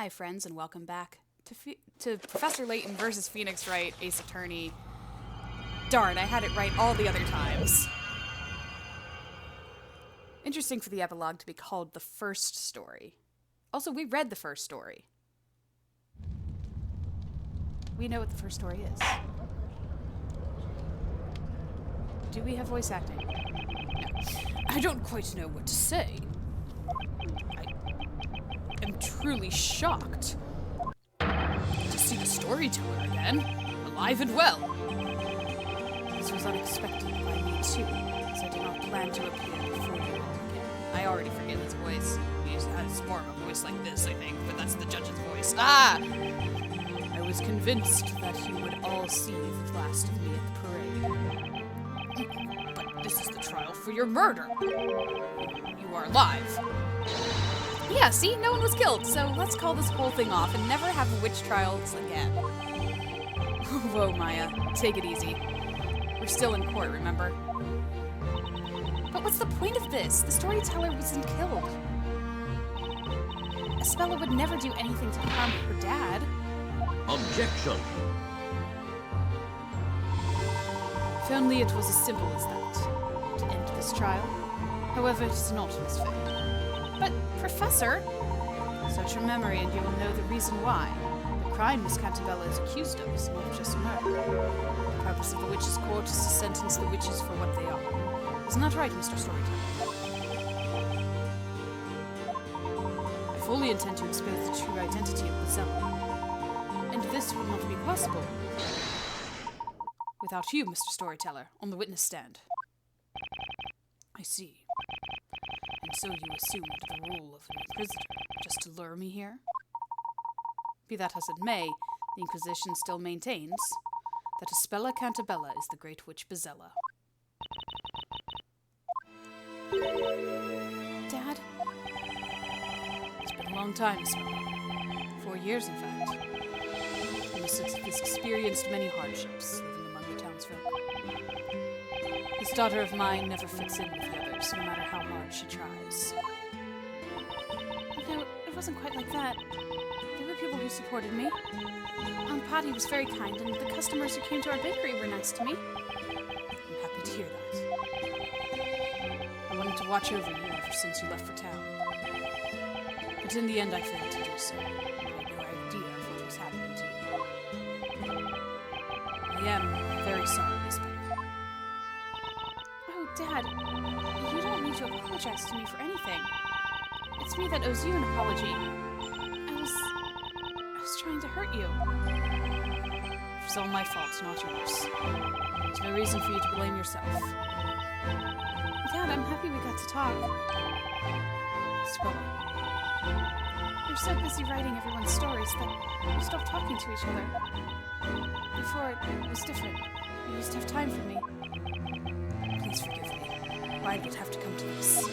Hi, friends, and welcome back to Professor Layton versus Phoenix Wright, Ace Attorney. Darn, I had it right all the other times. Interesting for the epilogue to be called the first story. Also, we read the first story. We know what the first story is. Do we have voice acting? No. I don't quite know what to say. I am truly shocked to see the storyteller again, alive and well. This was unexpected by me too, as I did not plan to appear before you all again. I already forget his voice. He has more of a voice like this, I think, but that's the judge's voice. Ah! I was convinced that you would all see the last of me at the parade. But this is the trial for your murder. You are alive. Yeah, see? No one was killed, so let's call this whole thing off and never have witch trials again. Whoa, Maya. Take it easy. We're still in court, remember? But what's the point of this? The storyteller wasn't killed. Espella would never do anything to harm her dad. Objection! If only it was as simple as that, to end this trial. However, it is not, Miss Faye. But, Professor... Search your memory and you will know the reason why. The crime Miss Cantabella is accused of is not just murder. The purpose of the witches' court is to sentence the witches for what they are. Isn't that right, Mr. Storyteller? I fully intend to expose the true identity of the seller. And this would not be possible without you, Mr. Storyteller, on the witness stand. I see. And so you assumed the role of an inquisitor, just to lure me here? Be that as it may, the Inquisition still maintains that Espella Cantabella is the great witch Bezella. Dad? It's been a long time, Espella. 4 years, in fact. He has experienced many hardships, living among the townsfolk. This daughter of mine never fits in with the others, no matter how hard she tries. No, it wasn't quite like that. There were people who supported me. Aunt Patty was very kind, and the customers who came to our bakery were nice to me. I'm happy to hear that. I wanted to watch over you ever since you left for town. But in the end, I failed to do so. I had no idea of what was happening to you. I am very sorry, Miss Bell. Oh, Dad, you don't need to apologize to me for anything. It's me that owes you an apology. I was trying to hurt you. It was all my fault, not yours. There's no reason for you to blame yourself. Dad, I'm happy we got to talk. Spella. You're so busy writing everyone's stories that we stopped talking to each other. Before, it was different. You used to have time for me. Please forgive me. Why did it have to come to this?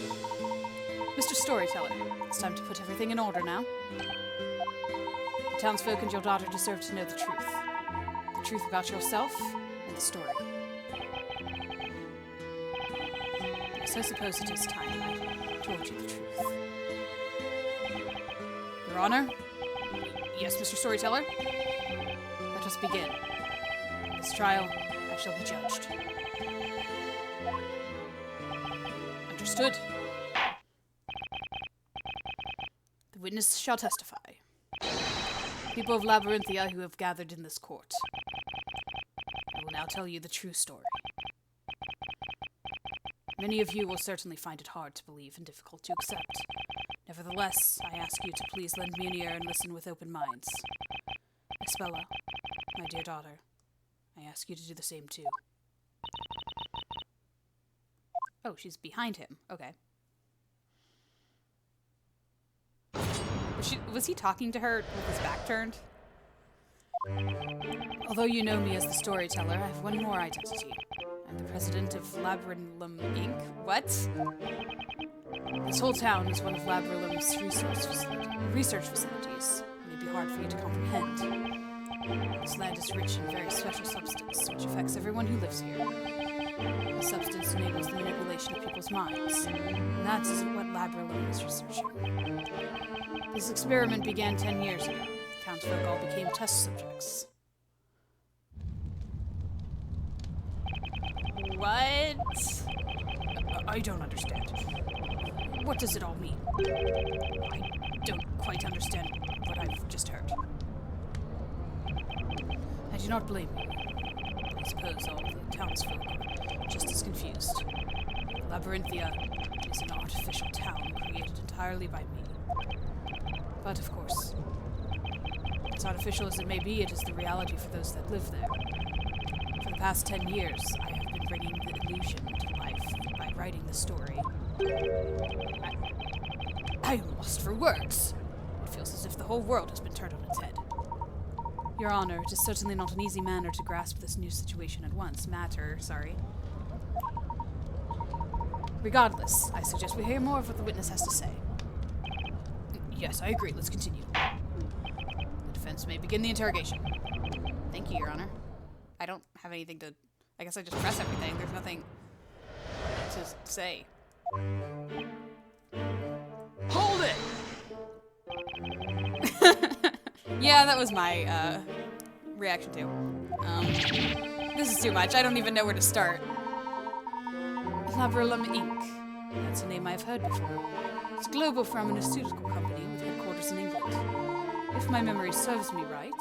Mr. Storyteller, it's time to put everything in order now. The townsfolk and your daughter deserve to know the truth. The truth about yourself and the story. Yes, I suppose it is time I told you the truth. Your Honor? Yes, Mr. Storyteller? Let us begin. In this trial, I shall be judged. Understood. The witness shall testify. People of Labyrinthia who have gathered in this court. I will now tell you the true story. Many of you will certainly find it hard to believe and difficult to accept. Nevertheless, I ask you to please lend me an ear and listen with open minds. Espella, my dear daughter, I ask you to do the same too. Oh, she's behind him. Okay. Was he talking to her with his back turned? Although you know me as the storyteller, I have one more identity. I'm the president of Labyrinthum Inc. What? This whole town is one of Labyrinthum's research facilities. It may be hard for you to comprehend. This land is rich in a very special substance, which affects everyone who lives here. The substance enables the manipulation of people's minds, and that is what Labyrinthum is researching. This experiment began 10 years ago. Townsfolk all became test subjects. What? I don't understand. What does it all mean? I don't quite understand what I've just heard. I do not blame you. I suppose all the townsfolk are just as confused. Labyrinthia is an artificial town created entirely by me. But of course, as artificial as it may be, it is the reality for those that live there. For the past 10 years, I have been bringing the illusion to life by writing the story. I am lost for words. It feels as if the whole world has been turned on its head. Your Honor, it is certainly not an easy matter to grasp this new situation at once. Regardless, I suggest we hear more of what the witness has to say. Yes, I agree. Let's continue. The defense may begin the interrogation. Thank you, Your Honor. I don't have anything to... I guess I just press everything. There's nothing to say. Hold it! Yeah, that was my reaction too. This is too much. I don't even know where to start. Labyrinthium Inc. That's a name I've heard before. It's a global pharmaceutical company with headquarters in England. If my memory serves me right,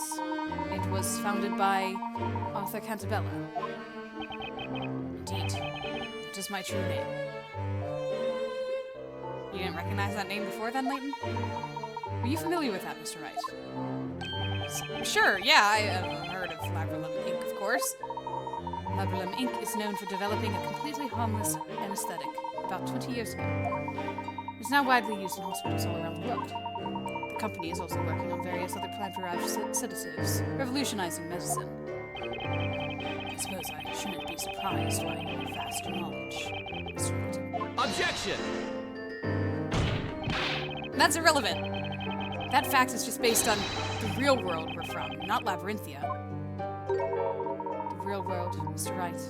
it was founded by Arthur Cantabella. Indeed. It is my true name. You didn't recognize that name before then, Layton? Were you familiar with that, Mr. Wright? Sure, yeah, I have heard of Labyrinthium Inc., of course. Labyrinthium Inc. is known for developing a completely harmless anesthetic about 20 years ago. It's now widely used in hospitals all around the world. The company is also working on various other plant-derived sedatives, revolutionizing medicine. I suppose I shouldn't be surprised by your vast knowledge, Mr. Wright. Objection! That's irrelevant. That fact is just based on the real world we're from, not Labyrinthia. The real world, Mr. Wright.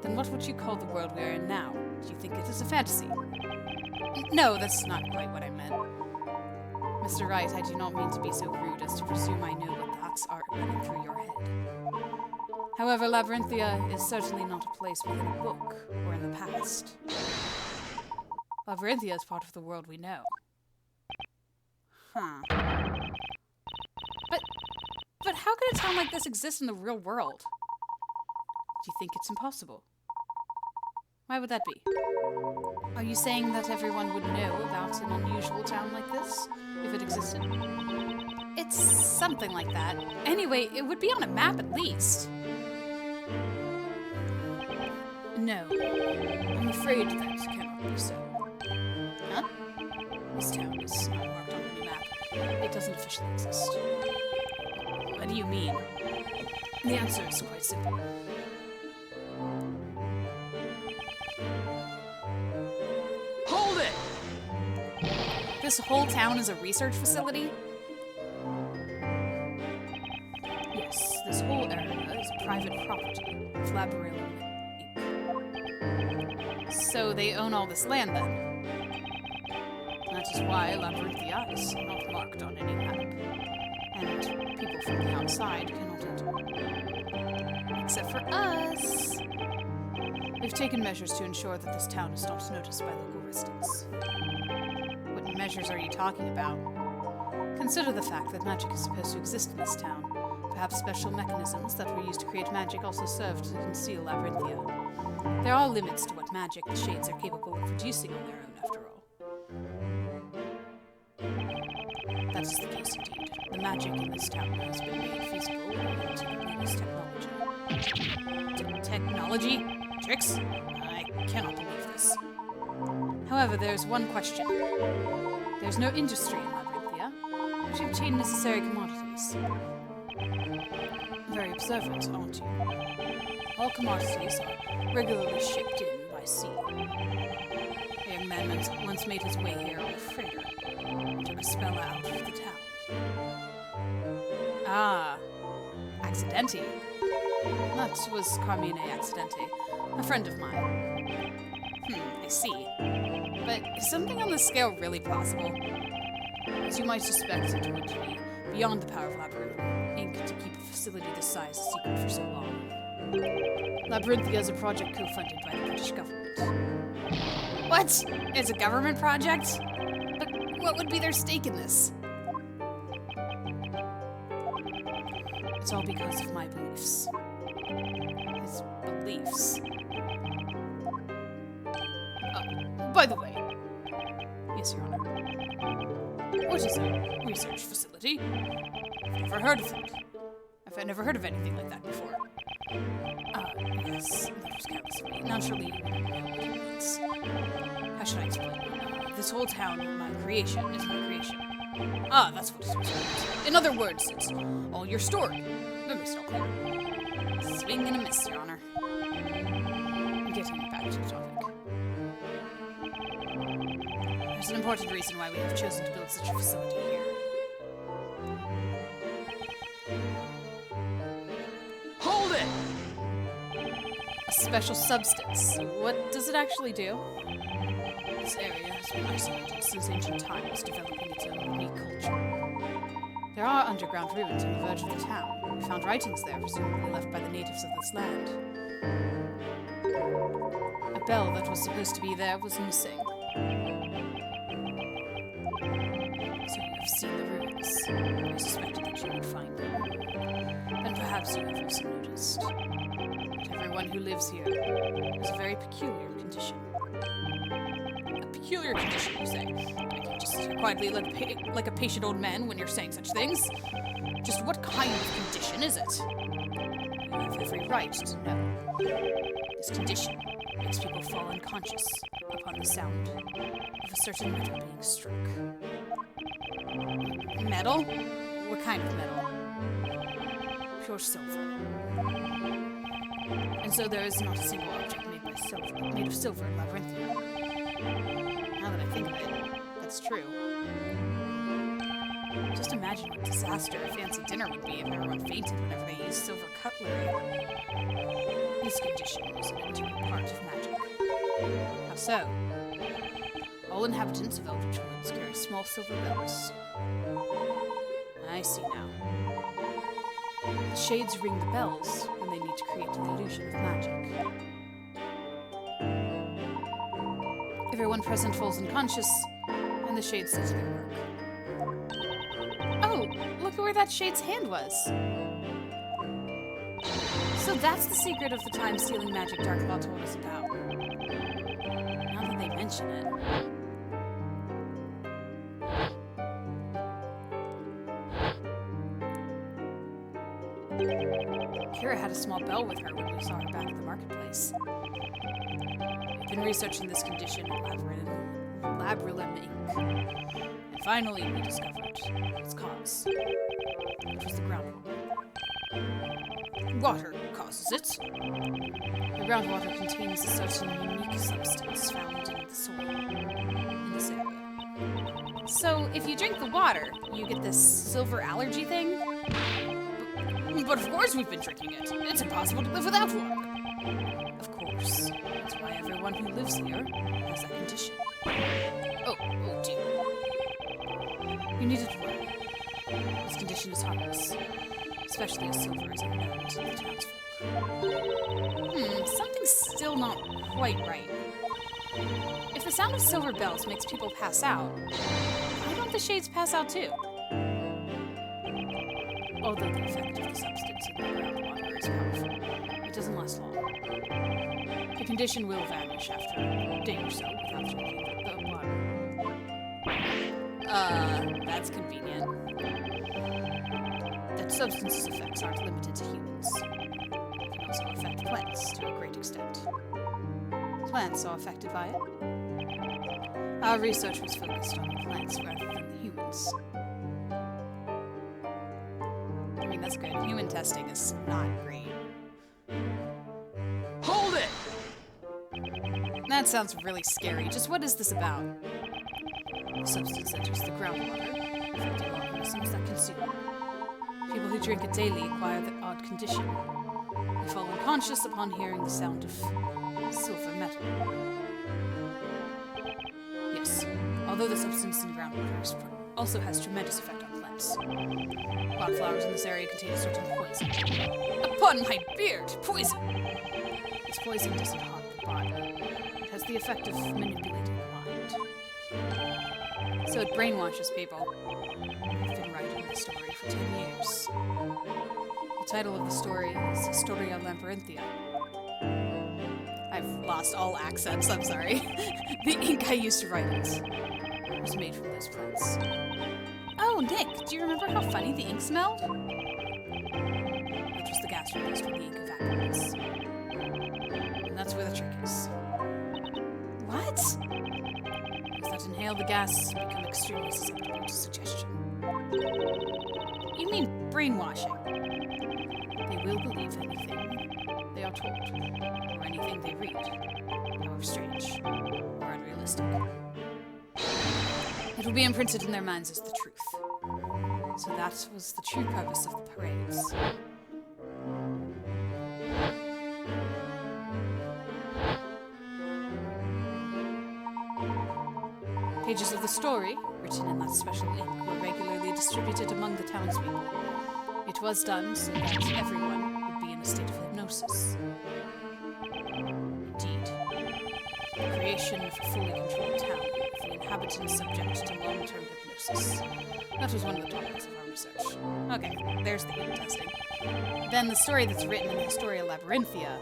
Then what would you call the world we are in now? Do you think it is a fantasy? No, that's not quite what I meant. Mr. Wright, I do not mean to be so rude as to presume I know what thoughts are running through your head. However, Labyrinthia is certainly not a place within a book or in the past. Labyrinthia is part of the world we know. Huh. But how could a town like this exist in the real world? Do you think it's impossible? Why would that be? Are you saying that everyone would know about an unusual town like this, if it existed? It's something like that. Anyway, it would be on a map at least. No, I'm afraid that cannot be so. Huh? This town is not marked on any map. It doesn't officially exist. What do you mean? The answer is quite simple. Hold it! This whole town is a research facility? Yes, this whole area is private property of Labyrinthium Inc. So they own all this land then? That is why Labyrinthia is not marked on any map. And people from the outside cannot enter. Except for us! We've taken measures to ensure that this town is not noticed by local residents. What measures are you talking about? Consider the fact that magic is supposed to exist in this town. Perhaps special mechanisms that were used to create magic also served to conceal Labyrinthia. There are limits to what magic the Shades are capable of producing on their own, after all. That is the case indeed. The magic in this town has been made feasible owing to the latest technology. Technology? Tricks? I cannot believe this. However, there's one question. There's no industry in Labyrinthia. How do you obtain necessary commodities? Very observant, aren't you? All commodities are regularly shipped in by sea. A young man once made his way here on a freighter and took a spell out of the town. Ah, Accidenti. That was Carmine Accidenti, a friend of mine. I see. But is something on this scale really possible? As you might suspect, it would be beyond the power of Labyrinth Inc. to keep a facility this size a secret for so long. Labyrinthia is a project co-funded by the British government. What? It's a government project? But what would be their stake in this? It's all because of my beliefs. His beliefs. By the way. Yes, Your Honor. What is a research facility? I've never heard of it. I've never heard of anything like that before. Yes, that was careless of me. Naturally, you wouldn't know what it means. How should I explain? This whole town, my creation, is my creation. That's what it is. In other words, it's all your story. That makes it all clear. Swing and a miss, Your Honor. Getting back to the topic. There's an important reason why we have chosen to build such a facility here. Hold it! A special substance. What does it actually do? This area has been isolated since ancient times, developing its own unique culture. There are underground ruins on the verge of the town. We found writings there, presumably left by the natives of this land. A bell that was supposed to be there was missing. So you have seen the ruins. I suspected that you would find them. And perhaps you have also noticed that everyone who lives here has a very peculiar condition. A peculiar condition, you say? I can't just sit quietly like a patient old man when you're saying such things. Just what kind of condition is it? You have every right to know. This condition makes people fall unconscious upon the sound of a certain metal being struck. Metal? What kind of metal? Pure silver. And so there is not a single object made of silver in Labyrinthia. Now that I think of it, that's true. Just imagine what disaster a fancy dinner would be if everyone fainted whenever they used silver cutlery. This condition is an integral part of magic. How so? All inhabitants of Eldritch Woods carry small silver bells. I see now. The shades ring the bells when they need to create an illusion of magic. Everyone present falls unconscious, and the shades set to their work. Oh, look at where that shade's hand was. So that's the secret of the time-stealing magic Darklaw told us about. Now that they mention it. Kira had a small bell with her when we saw her back at the marketplace. We've been researching this condition at Labyrinth Inc. And finally we discovered its cause. It was the groundwater. Water causes it. The groundwater contains a certain unique substance found in the soil in this area. So if you drink the water, you get this silver allergy thing? But of course we've been drinking it. It's impossible to live without water. Of course. That's why everyone who lives here has that condition. Oh dear. You needed to worry. This condition is harmless, especially as silver is unknown to the townsfolk. Something's still not quite right. If the sound of silver bells makes people pass out, why don't the shades pass out too? Although the effect of the substance in the groundwater is powerful, it doesn't last long. The condition will vanish after a day or so without drinking the water. That's convenient. That substance's effects aren't limited to humans. It can also affect plants to a great extent. Plants are affected by it. Our research was focused on the plants rather than the humans. I mean, that's good. Human testing is not great. Hold it! That sounds really scary. Just what is this about? The substance enters the groundwater, affecting organisms that consume it. People who drink it daily acquire the odd condition. They fall unconscious upon hearing the sound of silver metal. Yes, although the substance in groundwater is also has tremendous effect on plants. Wildflowers in this area contain a certain poison. Upon my beard! Poison! This poison doesn't harm the body. It has the effect of manipulating the mind. So it brainwashes people. I've been writing the story for 10 years. The title of the story is Historia Labyrinthia. I've lost all accents, I'm sorry. The ink I used to write it was made from those plants. Oh, Nick, do you remember how funny the ink smelled? Which was the gas released when the ink evaporates. And that's where the trick is. What? Those that inhale the gas become extremely susceptible to suggestion. You mean brainwashing? They will believe anything they are told, or anything they read, however strange or unrealistic. It will be imprinted in their minds as the truth. So that was the true purpose of the parades. Pages of the story, written in that special ink, were regularly distributed among the townspeople. It was done so that everyone would be in a state of hypnosis. Indeed, the creation of a fully controlled town, with the inhabitants subject to long-term hypnosis. That was one of the topics of our research. Okay, there's the ink testing. Then the story that's written in the Historia Labyrinthia,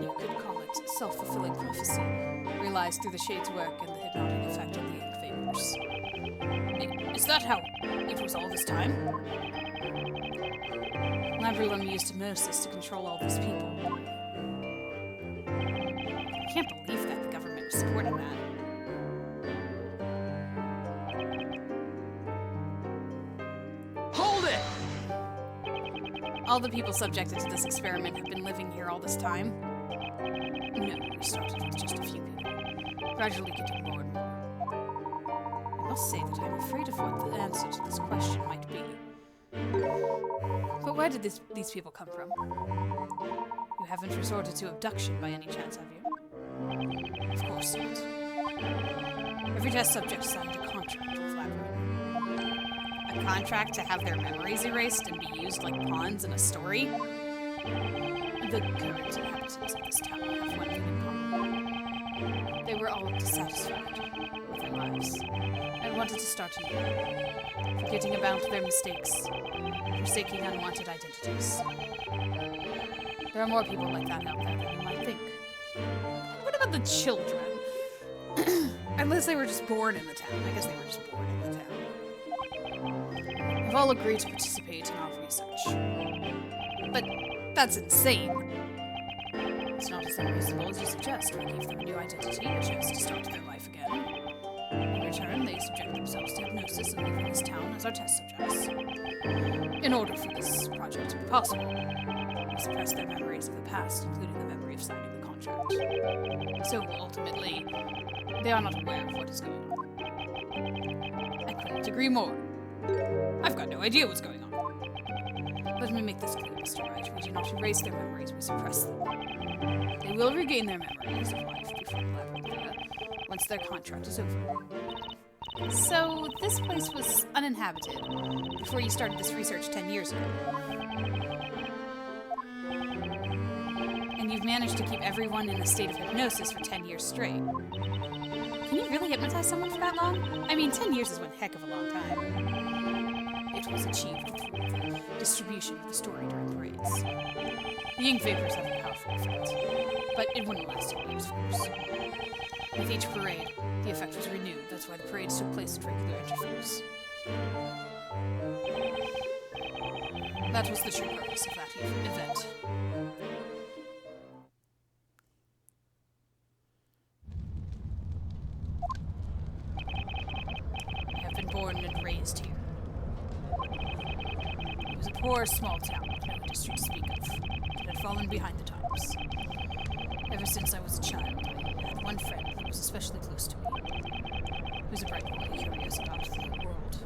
you could call it self-fulfilling prophecy, realized through the shade's work and the hypnotic effect on the ink vapors. Is that how it was all this time? Labrilum used hypnosis to control all these people. I can't believe that the government was supporting that. Hold it! All the people subjected to this experiment have been living here all this time? No, we started with just a few people, gradually getting more and more. I must say that I'm afraid of what the answer to this question might be. But where did these people come from? You haven't resorted to abduction by any chance, have you? Of course not. Every test subject signed a contract with Labyrinth. A contract to have their memories erased and be used like pawns in a story? The current inhabitants of this town have one thing in common. They were all dissatisfied with their lives and wanted to start anew, forgetting about their mistakes, forsaking unwanted identities. There are more people like that out there than you might think. What about the children? Unless they were just born in the town. I guess they were just born in the town. They've all agreed to participate in our research. But that's insane. It's not as unreasonable as you suggest. We gave them a new identity, a chance to start their life again. In return, they subject themselves to hypnosis and live in this town as our test subjects. In order for this project to be possible, we suppress their memories of the past, including the memory of signing the contract. So, ultimately, they are not aware of what is going on. I couldn't agree more. I've got no idea what's going on. Let me make this clear, Mr. Wright. We do not erase their memories, we suppress them. They will regain their memories of life before Labyrinthia, once their contract is over. So, this place was uninhabited before you started this research 10 years ago. And you've managed to keep everyone in a state of hypnosis for 10 years straight. Can you really hypnotize someone for that long? I mean, 10 years is one heck of a long time. It was achieved through the distribution of the story during parades. The ink vapors have a powerful effect, but it wouldn't last 10 years, of course. With each parade, the effect was renewed. That's why the parades took place at regular intervals. That was the true purpose of that event. I have been born and raised here. It was a poor, small town with no industry to speak of. It had fallen behind the times. Ever since I was a child, I had one friend who was especially close to me. He was a bright boy, curious about the world.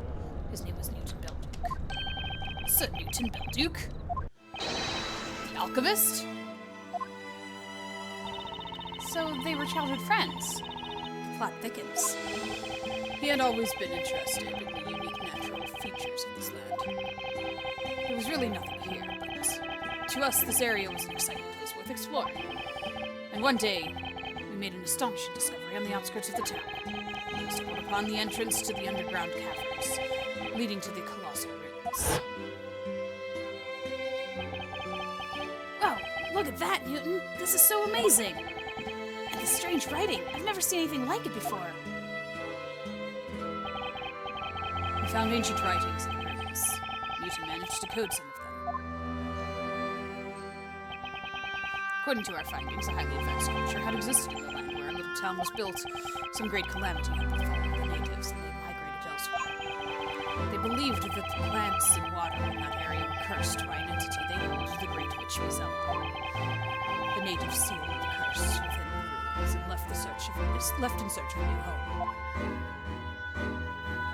His name was Newton Belduke. Sir Newton Belduke? The alchemist? So they were childhood friends. plot thickens. He had always been interested in the unique natural features of this land. There was really nothing here, but to us this area was an exciting place worth exploring. And one day, we made an astonishing discovery on the outskirts of the town. We stumbled upon the entrance to the underground caverns, leading to the colossal ruins. Wow, look at that, Newton! This is so amazing! And the strange writing, I've never seen anything like it before. We found ancient writings in the ruins. Newton managed to code some of them. According to our findings, a highly advanced culture had existed in the land where our little town was built. Some great calamity had befallen the natives, and they migrated elsewhere. They believed that the plants and water in that area were cursed by an entity they called the Great Witch Mizella. The natives sealed the curse within the ruins and left in search of a new home.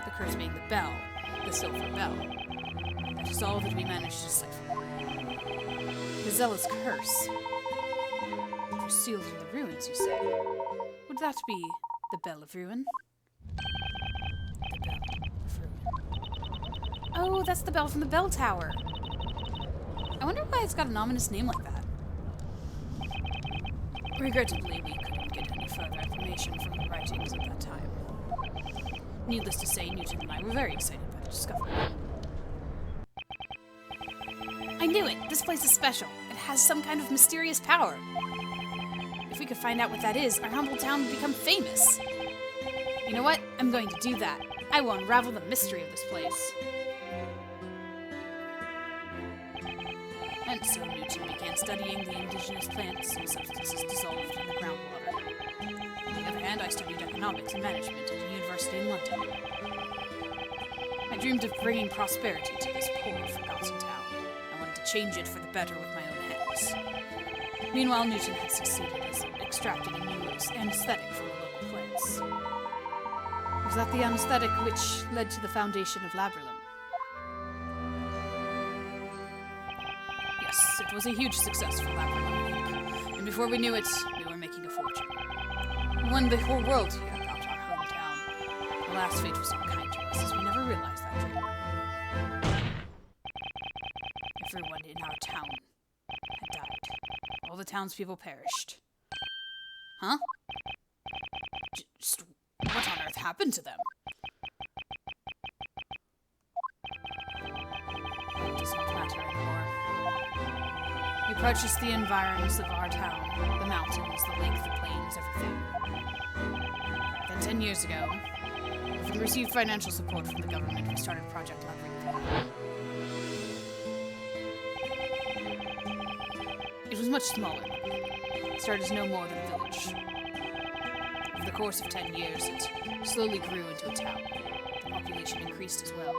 The curse being the bell, the silver bell. That is all that we managed to decipher. Mizella's curse was sealed in the ruins, you say? Would that be the Bell of Ruin? The Bell of Ruin. Oh, that's the bell from the bell tower. I wonder why it's got an ominous name like that. Regrettably, we couldn't get any further information from the writings at that time. Needless to say, Newton and I were very excited by the discovery. I knew it! This place is special. It has some kind of mysterious power. If we could find out what that is, our humble town would become famous. You know what? I'm going to do that. I will unravel the mystery of this place. And so Newton began studying the indigenous plants and substances dissolved in the groundwater. On the other hand, I studied economics and management at a university in London. I dreamed of bringing prosperity to this poor, forgotten town. I wanted to change it for the better with my own hands. Meanwhile, Newton had succeeded in extracting a new anesthetic from the local plants. Was that the anesthetic which led to the foundation of Labyrinth? Yes, it was a huge success for Labyrinth, and before we knew it, we were making a fortune. We won the whole world here about our hometown. Alas, fate was not kind to us, as we never realized that dream. Everyone in our town had died. All the townspeople perished. Huh? Just what on earth happened to them? It does not matter anymore. We purchased the environs of our town, the mountains, the lake, the plains, everything. Then 10 years ago, having received financial support from the government, we started Project Labyrinth. It was much smaller. It started as no more than a village. Over the course of 10 years, it slowly grew into a town. The population increased as well.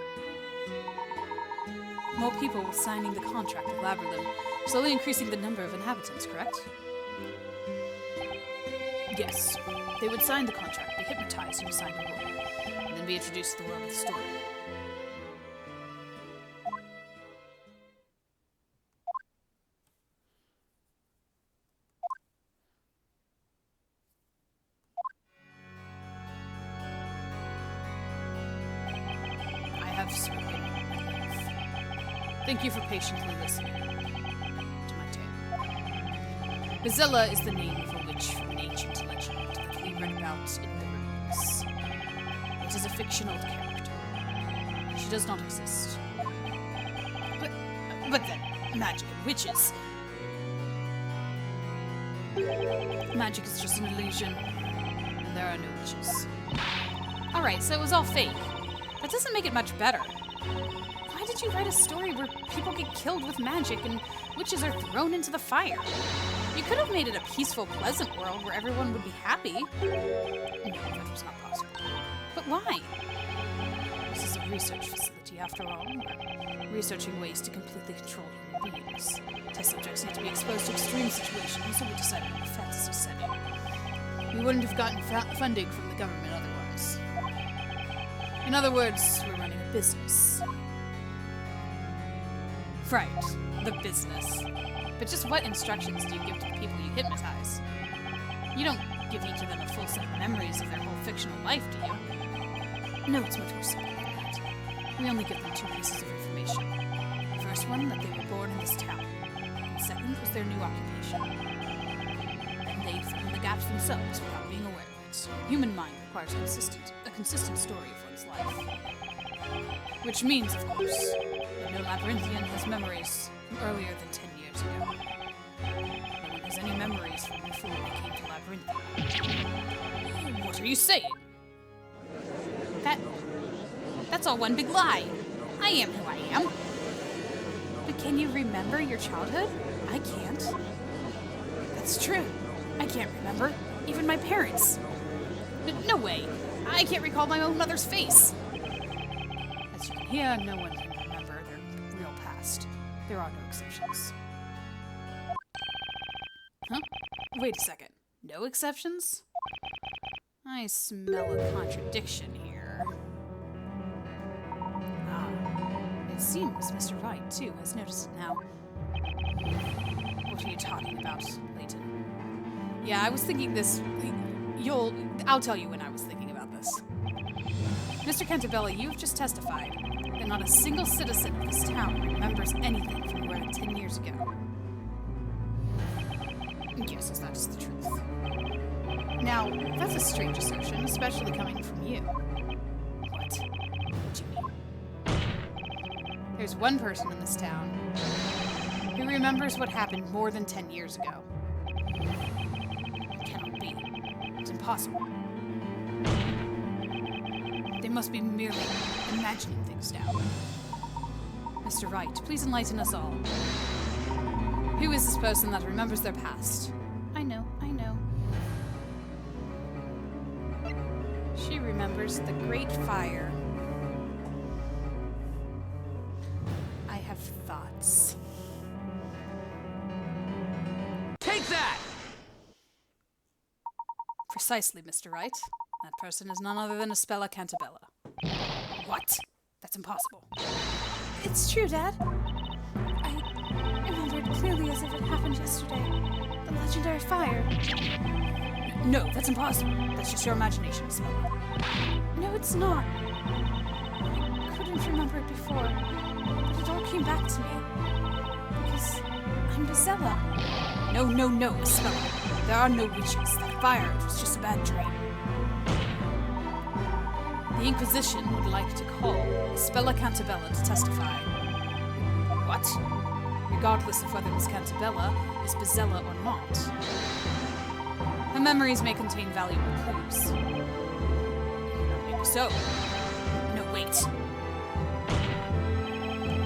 More people were signing the contract with Labyrinth, slowly increasing the number of inhabitants, correct? Yes. They would sign the contract, be hypnotized into signing a role, and then be introduced to the world of the story. Thank you for patiently listening to my tale. Mizella is the name of a witch from an ancient legend that we read about in the ruins. It is a fictional character. She does not exist. But then, magic and witches. Magic is just an illusion, and there are no witches. Alright, so it was all fake. That doesn't make it much better. Why did you write a story where people get killed with magic and witches are thrown into the fire? You could have made it a peaceful, pleasant world where everyone would be happy. No, that was not possible. But why? This is a research facility, after all. We're researching ways to completely control human beings. Test subjects need to be exposed to extreme situations, so we decided on a fantasy setting. We wouldn't have gotten funding from the government otherwise. In other words, we're running a business. Right, the business. But just what instructions do you give to the people you hypnotize? You don't give each of them a full set of memories of their whole fictional life, do you? No, it's much more simple than that. We only give them two pieces of information. The first one, that they were born in this town. The second was their new occupation. And they fill in the gaps themselves without being aware of it. Human mind requires a consistent story of one's life. Which means, of course, that no labyrinthian has memories from earlier than 10 years ago. No one has any memories from before they came to Labyrinthia. What are you saying? That's all one big lie. I am who I am. But can you remember your childhood? I can't. That's true. I can't remember. Even my parents. No way. I can't recall my own mother's face. As you can hear, no one can remember their real past. There are no exceptions. Huh? Wait a second. No exceptions? I smell a contradiction here. It seems Mr. Wright, too, has noticed it now. What are you talking about, Layton? Yeah, I was thinking this... I'll tell you when I was thinking about this. Mr. Cantabella, you've just testified that not a single citizen of this town remembers anything from more than 10 years ago. Yes, that is the truth. Now, that's a strange assertion, especially coming from you. What do you mean? There's one person in this town who remembers what happened more than 10 years ago. It cannot be. It's impossible. They must be merely imagining things now. Mr. Wright, please enlighten us all. Who is this person that remembers their past? I know. She remembers the Great Fire. I have thoughts. Take that! Precisely, Mr. Wright. That person is none other than Espella Cantabella. What? That's impossible. It's true, Dad. I remember it clearly as if it happened yesterday. The legendary fire. No, that's impossible. That's just your imagination, Espella. No, it's not. I couldn't remember it before, but it all came back to me. Because I'm Bezella. No, Espella. There are no witches. That fire, it was just a bad dream. The Inquisition would like to call Espella Cantabella to testify. What? Regardless of whether Miss Cantabella is Bezella or not. Her memories may contain valuable clues. Maybe so. No, wait.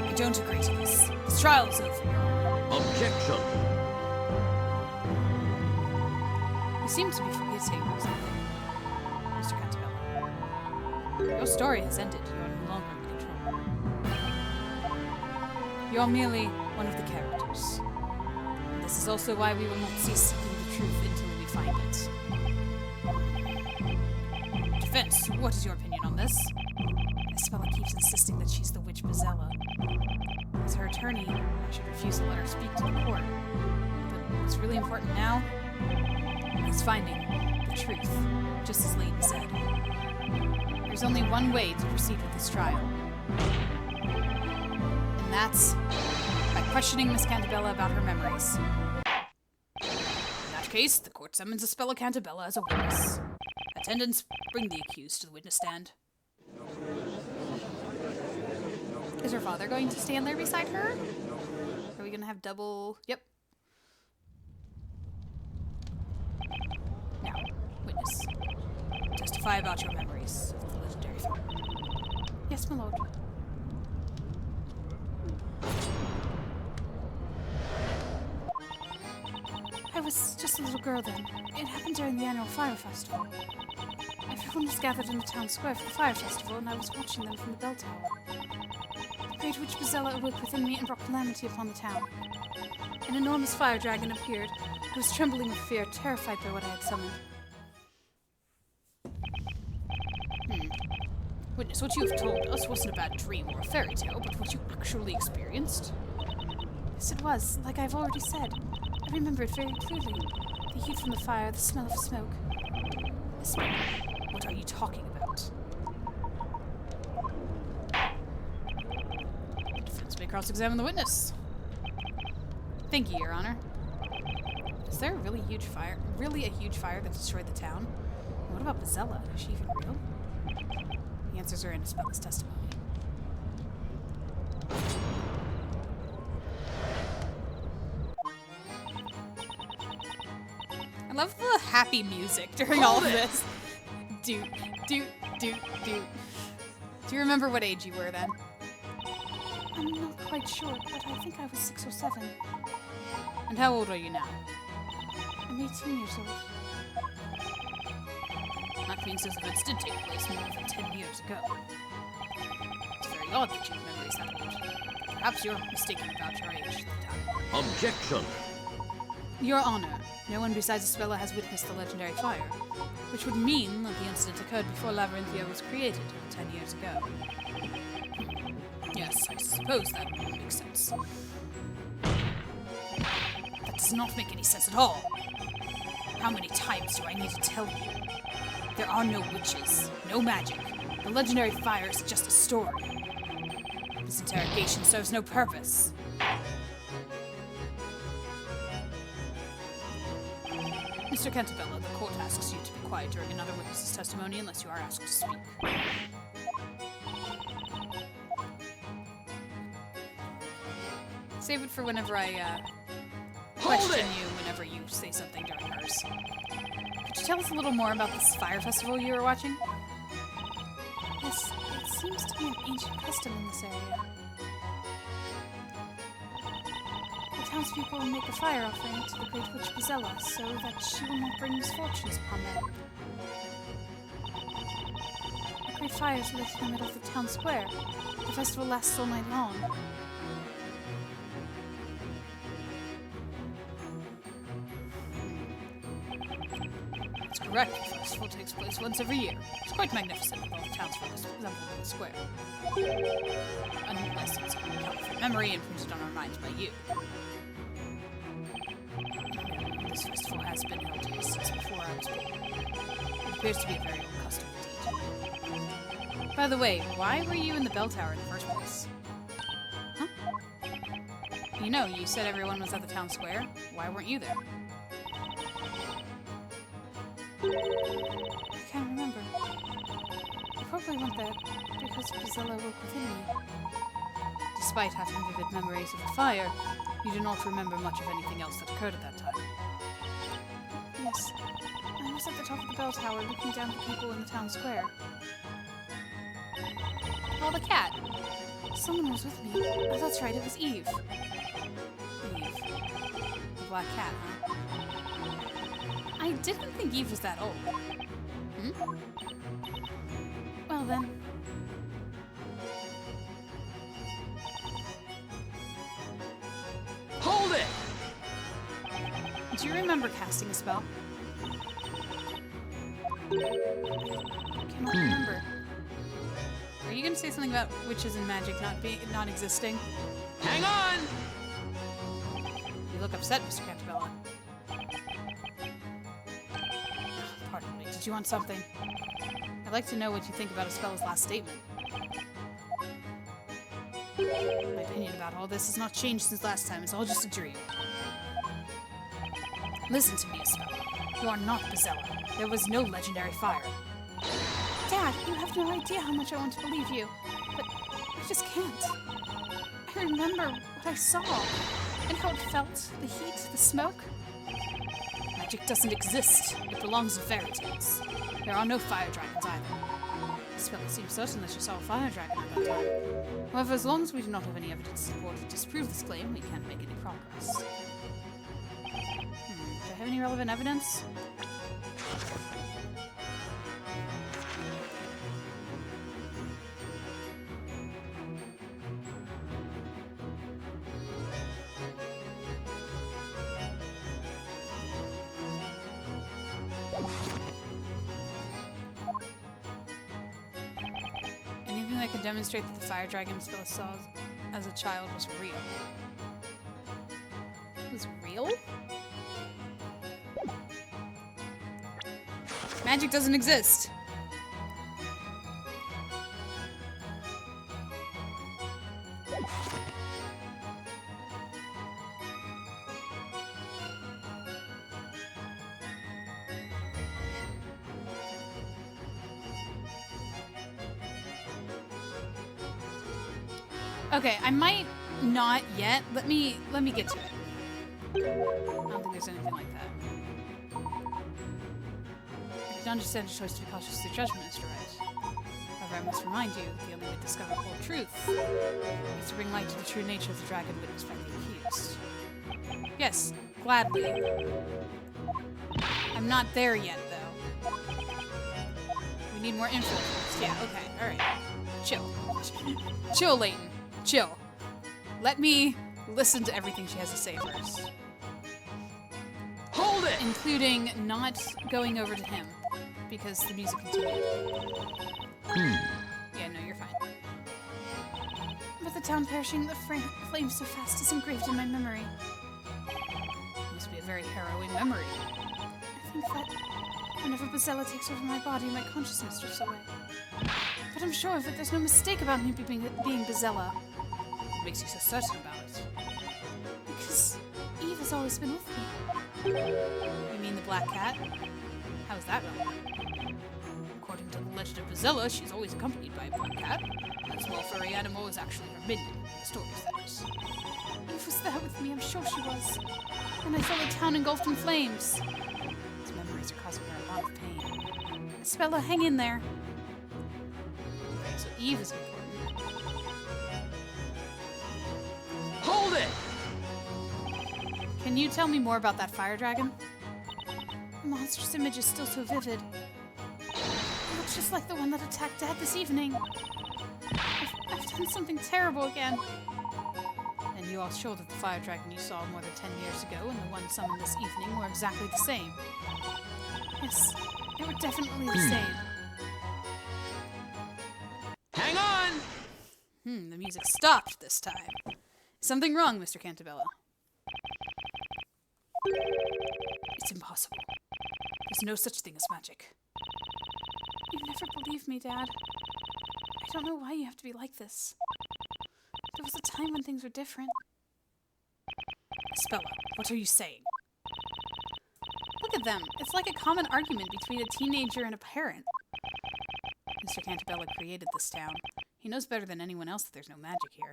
I don't agree to this. This trial is over. Objection. You seem to be forgetting something, Mr. Cantabella. Your story has ended. You are no longer in control. You are merely one of the characters. And this is also why we will not cease seeking the truth until we find it. Defense, what is your opinion on this? Espella keeps insisting that she's the witch Bezella. As her attorney, I should refuse to let her speak to the court. But what's really important now is finding the truth, just as Layton said. There's only one way to proceed with this trial. And that's by questioning Miss Cantabella about her memories. In that case, the court summons Espella Cantabella as a witness. Attendants, bring the accused to the witness stand. Is her father going to stand there beside her? Are we going to have double... Yep. Now, witness. Testify about your memories of the legendary fire. Yes, my lord. I was just a little girl then. It happened during the annual fire festival. Everyone was gathered in the town square for the fire festival, and I was watching them from the bell tower. The great witch Bezella awoke within me and brought calamity upon the town. An enormous fire dragon appeared. I was trembling with fear, terrified by what I had summoned. Witness, what you have told us wasn't a bad dream or a fairy tale, but what you actually experienced. Yes, it was, like I've already said. I remember it very clearly. The heat from the fire, the smell of smoke. spell. What are you talking about? Defense may cross-examine the witness. Thank you, Your Honor. Is there a really a huge fire that destroyed the town? What about Bazella? Is she even real? The answers are in Isabela's testimony. I love the happy music during all of this. Doot, doot, doot, doot. Do you remember what age you were then? I'm not quite sure, but I think I was 6 or 7. And how old are you now? I'm 18 years old. That means those events did take place more than 10 years ago. It's very odd that you have memories that old. Perhaps you're mistaken about your age at the time. Objection. Your Honor, no one besides Isabella has witnessed the legendary fire, which would mean that the incident occurred before Labyrinthia was created 10 years ago. Yes, I suppose that makes sense. That does not make any sense at all. How many times do I need to tell you? There are no witches, no magic. The legendary fire is just a story. This interrogation serves no purpose. Mr. Cantabella, the court asks you to be quiet during another witness's testimony unless you are asked to speak. Save it for whenever I, question you whenever you say something during hers. Could you tell us a little more about this fire festival you were watching? Yes, it seems to be an ancient custom in this area. The townspeople make a fire offering to the great witch Bazella so that she will not bring misfortunes upon them. A great fire is lit in the middle of the town square. The festival lasts all night long. That's correct. The festival takes place once every year. It's quite magnificent with all the townsfolk assembled in the square. Unless it's held from memory and printed on our minds by you. This festival has been held here since before I was born. It appears to be a very old custom indeed. By the way, why were you in the bell tower in the first place? Huh? You know, you said everyone was at the town square. Why weren't you there? I can't remember. I probably went there because Bazella woke within me. Despite having vivid memories of the fire, you do not remember much of anything else that occurred at that time. Yes. I was at the top of the bell tower looking down at the people in the town square. Oh, the cat! Someone was with me. Oh, that's right, it was Eve. Eve. The black cat, huh? I didn't think Eve was that old. Hmm? Well then. Hold it! Do you remember casting a spell? I cannot remember. Are you gonna say something about witches and magic not existing? Hang on! You look upset, Mr. Cantabella. Pardon me, did you want something? I'd like to know what you think about Isabela's last statement. My opinion about all this has not changed since last time. It's all just a dream. Listen to me, Isabella. You are not Bazella. There was no legendary fire. Dad, you have no idea how much I want to believe you. But I just can't. I remember what I saw. And how it felt. The heat, the smoke. Magic doesn't exist. It belongs in fairy tales. There are no fire dragons either. Isabella seems certain that she saw a fire dragon at that time. However, as long as we do not have any evidence to support or disprove this claim, we can't make any progress. Do I have any relevant evidence? Anything that could demonstrate that the fire dragon Isabella saw as a child was real. It was real? Magic doesn't exist. Okay, I might not yet. Let me get to it. I don't think there's anything like that. I can understand your choice to be cautious of your judgment, Mr. Wright. However, I must remind you that the only way to discover the whole truth is to bring light to the true nature of the dragon witnessed by the accused. Yes, gladly. I'm not there yet, though. We need more info first. Yeah, okay, alright. Chill. Chill, Layton. Chill. Let me listen to everything she has to say first. Hold it! Including not going over to him, because the music continued. Yeah, no, you're fine. With the town perishing, the flames so fast is engraved in my memory. It must be a very harrowing memory. I think that whenever Bazella takes over my body, my consciousness drifts away. But I'm sure of it, there's no mistake about me being Bazella. What makes you so certain about it? Because Eve has always been with me. You mean the black cat? How is that relevant? According to the legend of Bazella, she's always accompanied by a black cat. That small furry animal is actually her minion in the stories, that is. Eve was there with me, I'm sure she was. When I saw the town engulfed in flames. These memories are causing her a lot of pain. Spella, hang in there. Okay, so Eve is important. Hold it! Can you tell me more about that fire dragon? The monstrous image is still so vivid. It looks just like the one that attacked Dad this evening. I've done something terrible again. And you are sure that the fire dragon you saw more than 10 years ago and the one summoned this evening were exactly the same? Yes, they were definitely the same. Hang on! The music stopped this time. Is something wrong, Mr. Cantabella? It's impossible. There's no such thing as magic. You never believed me, Dad. I don't know why you have to be like this. There was a time when things were different. Spella, what are you saying? Look at them. It's like a common argument between a teenager and a parent. Mr. Cantabella created this town. He knows better than anyone else that there's no magic here.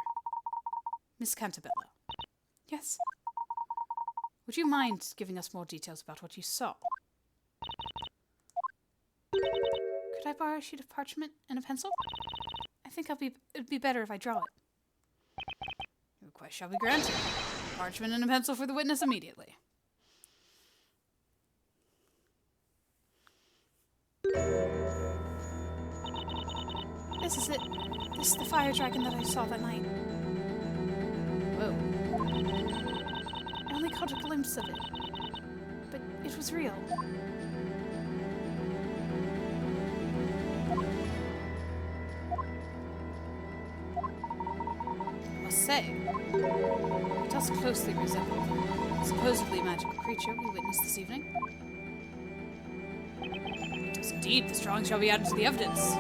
Miss Cantabella. Yes? Would you mind giving us more details about what you saw? Could I borrow a sheet of parchment and a pencil? I think it'd be better if I draw it. Your request shall be granted. Parchment and a pencil for the witness immediately. This is it. This is the fire dragon that I saw that night. Whoa. I only caught a glimpse of it. But it was real. I must say, it does closely resemble the supposedly magical creature we witnessed this evening. Yes, indeed, this drawing shall be added to the evidence.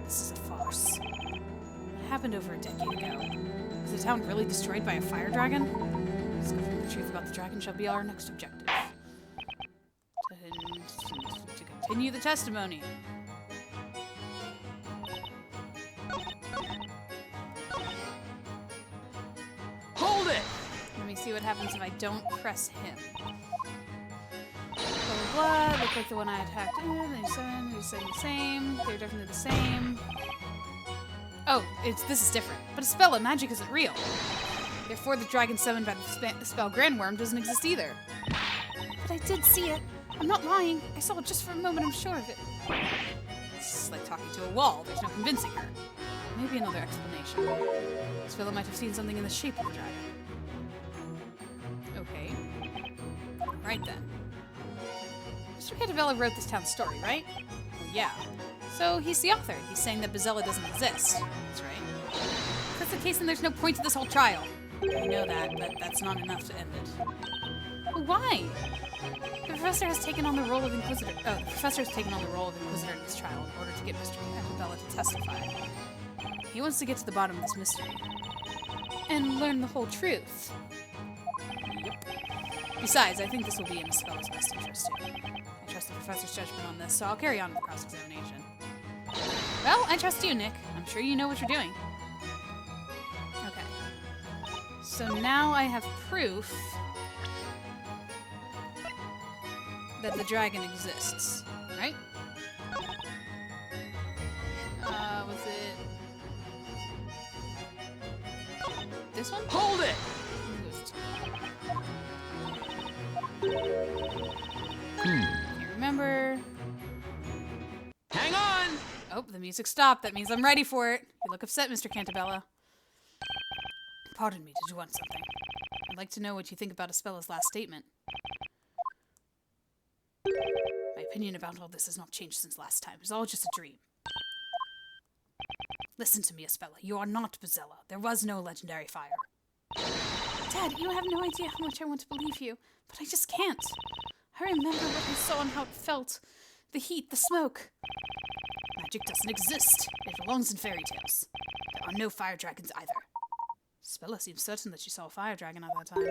This is a farce. It happened over a decade ago. Was the town really destroyed by a fire dragon? Discovering the truth about the dragon shall be our next objective. To continue the testimony. Hold it! Let me see what happens if I don't press him. Blah, blah, blah. Look like the one I attacked. 97, he's saying the same. They're definitely the same. Oh, this is different. But a spell of magic isn't real. Therefore, the dragon summoned by the spell Grandworm doesn't exist either. But I did see it. I'm not lying. I saw it just for a moment, I'm sure of it. It's like talking to a wall. There's no convincing her. Maybe another explanation. Spella might have seen something in the shape of the dragon. Okay. Right then. Mr. Cantabella wrote this town's story, right? Oh, yeah. So he's the author. He's saying that Bazella doesn't exist. That's right. If that's the case, then there's no point to this whole trial. I know that, but that's not enough to end it. Why? The professor has taken on the role of Inquisitor. Oh, the professor has taken on the role of Inquisitor in this trial in order to get Mr. Catabella to testify. He wants to get to the bottom of this mystery and learn the whole truth. Yep. Besides, I think this will be in Isabel's best interest too. I trust the professor's judgment on this, so I'll carry on with the cross-examination. Well, I trust you, Nick. I'm sure you know what you're doing. Okay. So now I have proof that the dragon exists, right? Was it this one? Hold it! You remember? Hang on! Oh, the music stopped. That means I'm ready for it. You look upset, Mr. Cantabella. Pardon me, did you want something? I'd like to know what you think about Espella's last statement. My opinion about all this has not changed since last time. It's all just a dream. Listen to me, Espella. You are not Bozella. There was no legendary fire. Dad, you have no idea how much I want to believe you, but I just can't. I remember what I saw and how it felt. The heat, the smoke. Magic doesn't exist. It belongs in fairy tales. There are no fire dragons either. Spella seems certain that she saw a fire dragon at that time.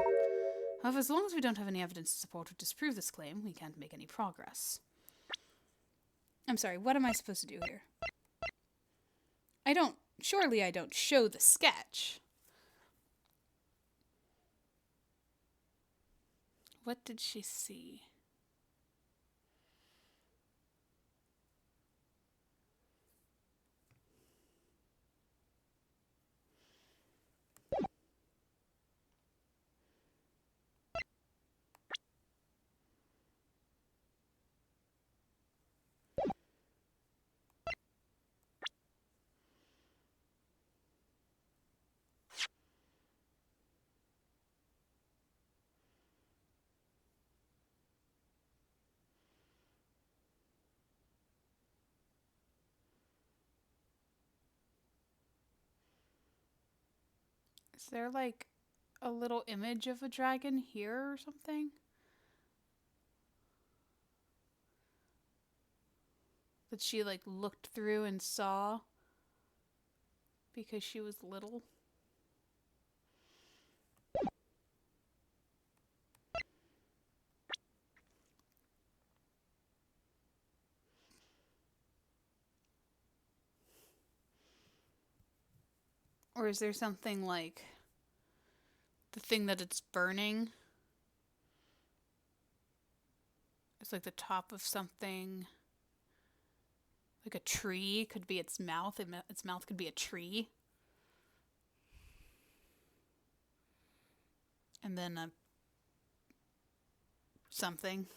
However, as long as we don't have any evidence to support or disprove this claim, we can't make any progress. I'm sorry, what am I supposed to do here? Surely I don't show the sketch. What did she see? Is there like a little image of a dragon here or something? That she like looked through and saw because she was little? Or is there something like the thing that it's burning? It's like the top of something. Like a tree could be its mouth. Its mouth could be a tree. And then a something.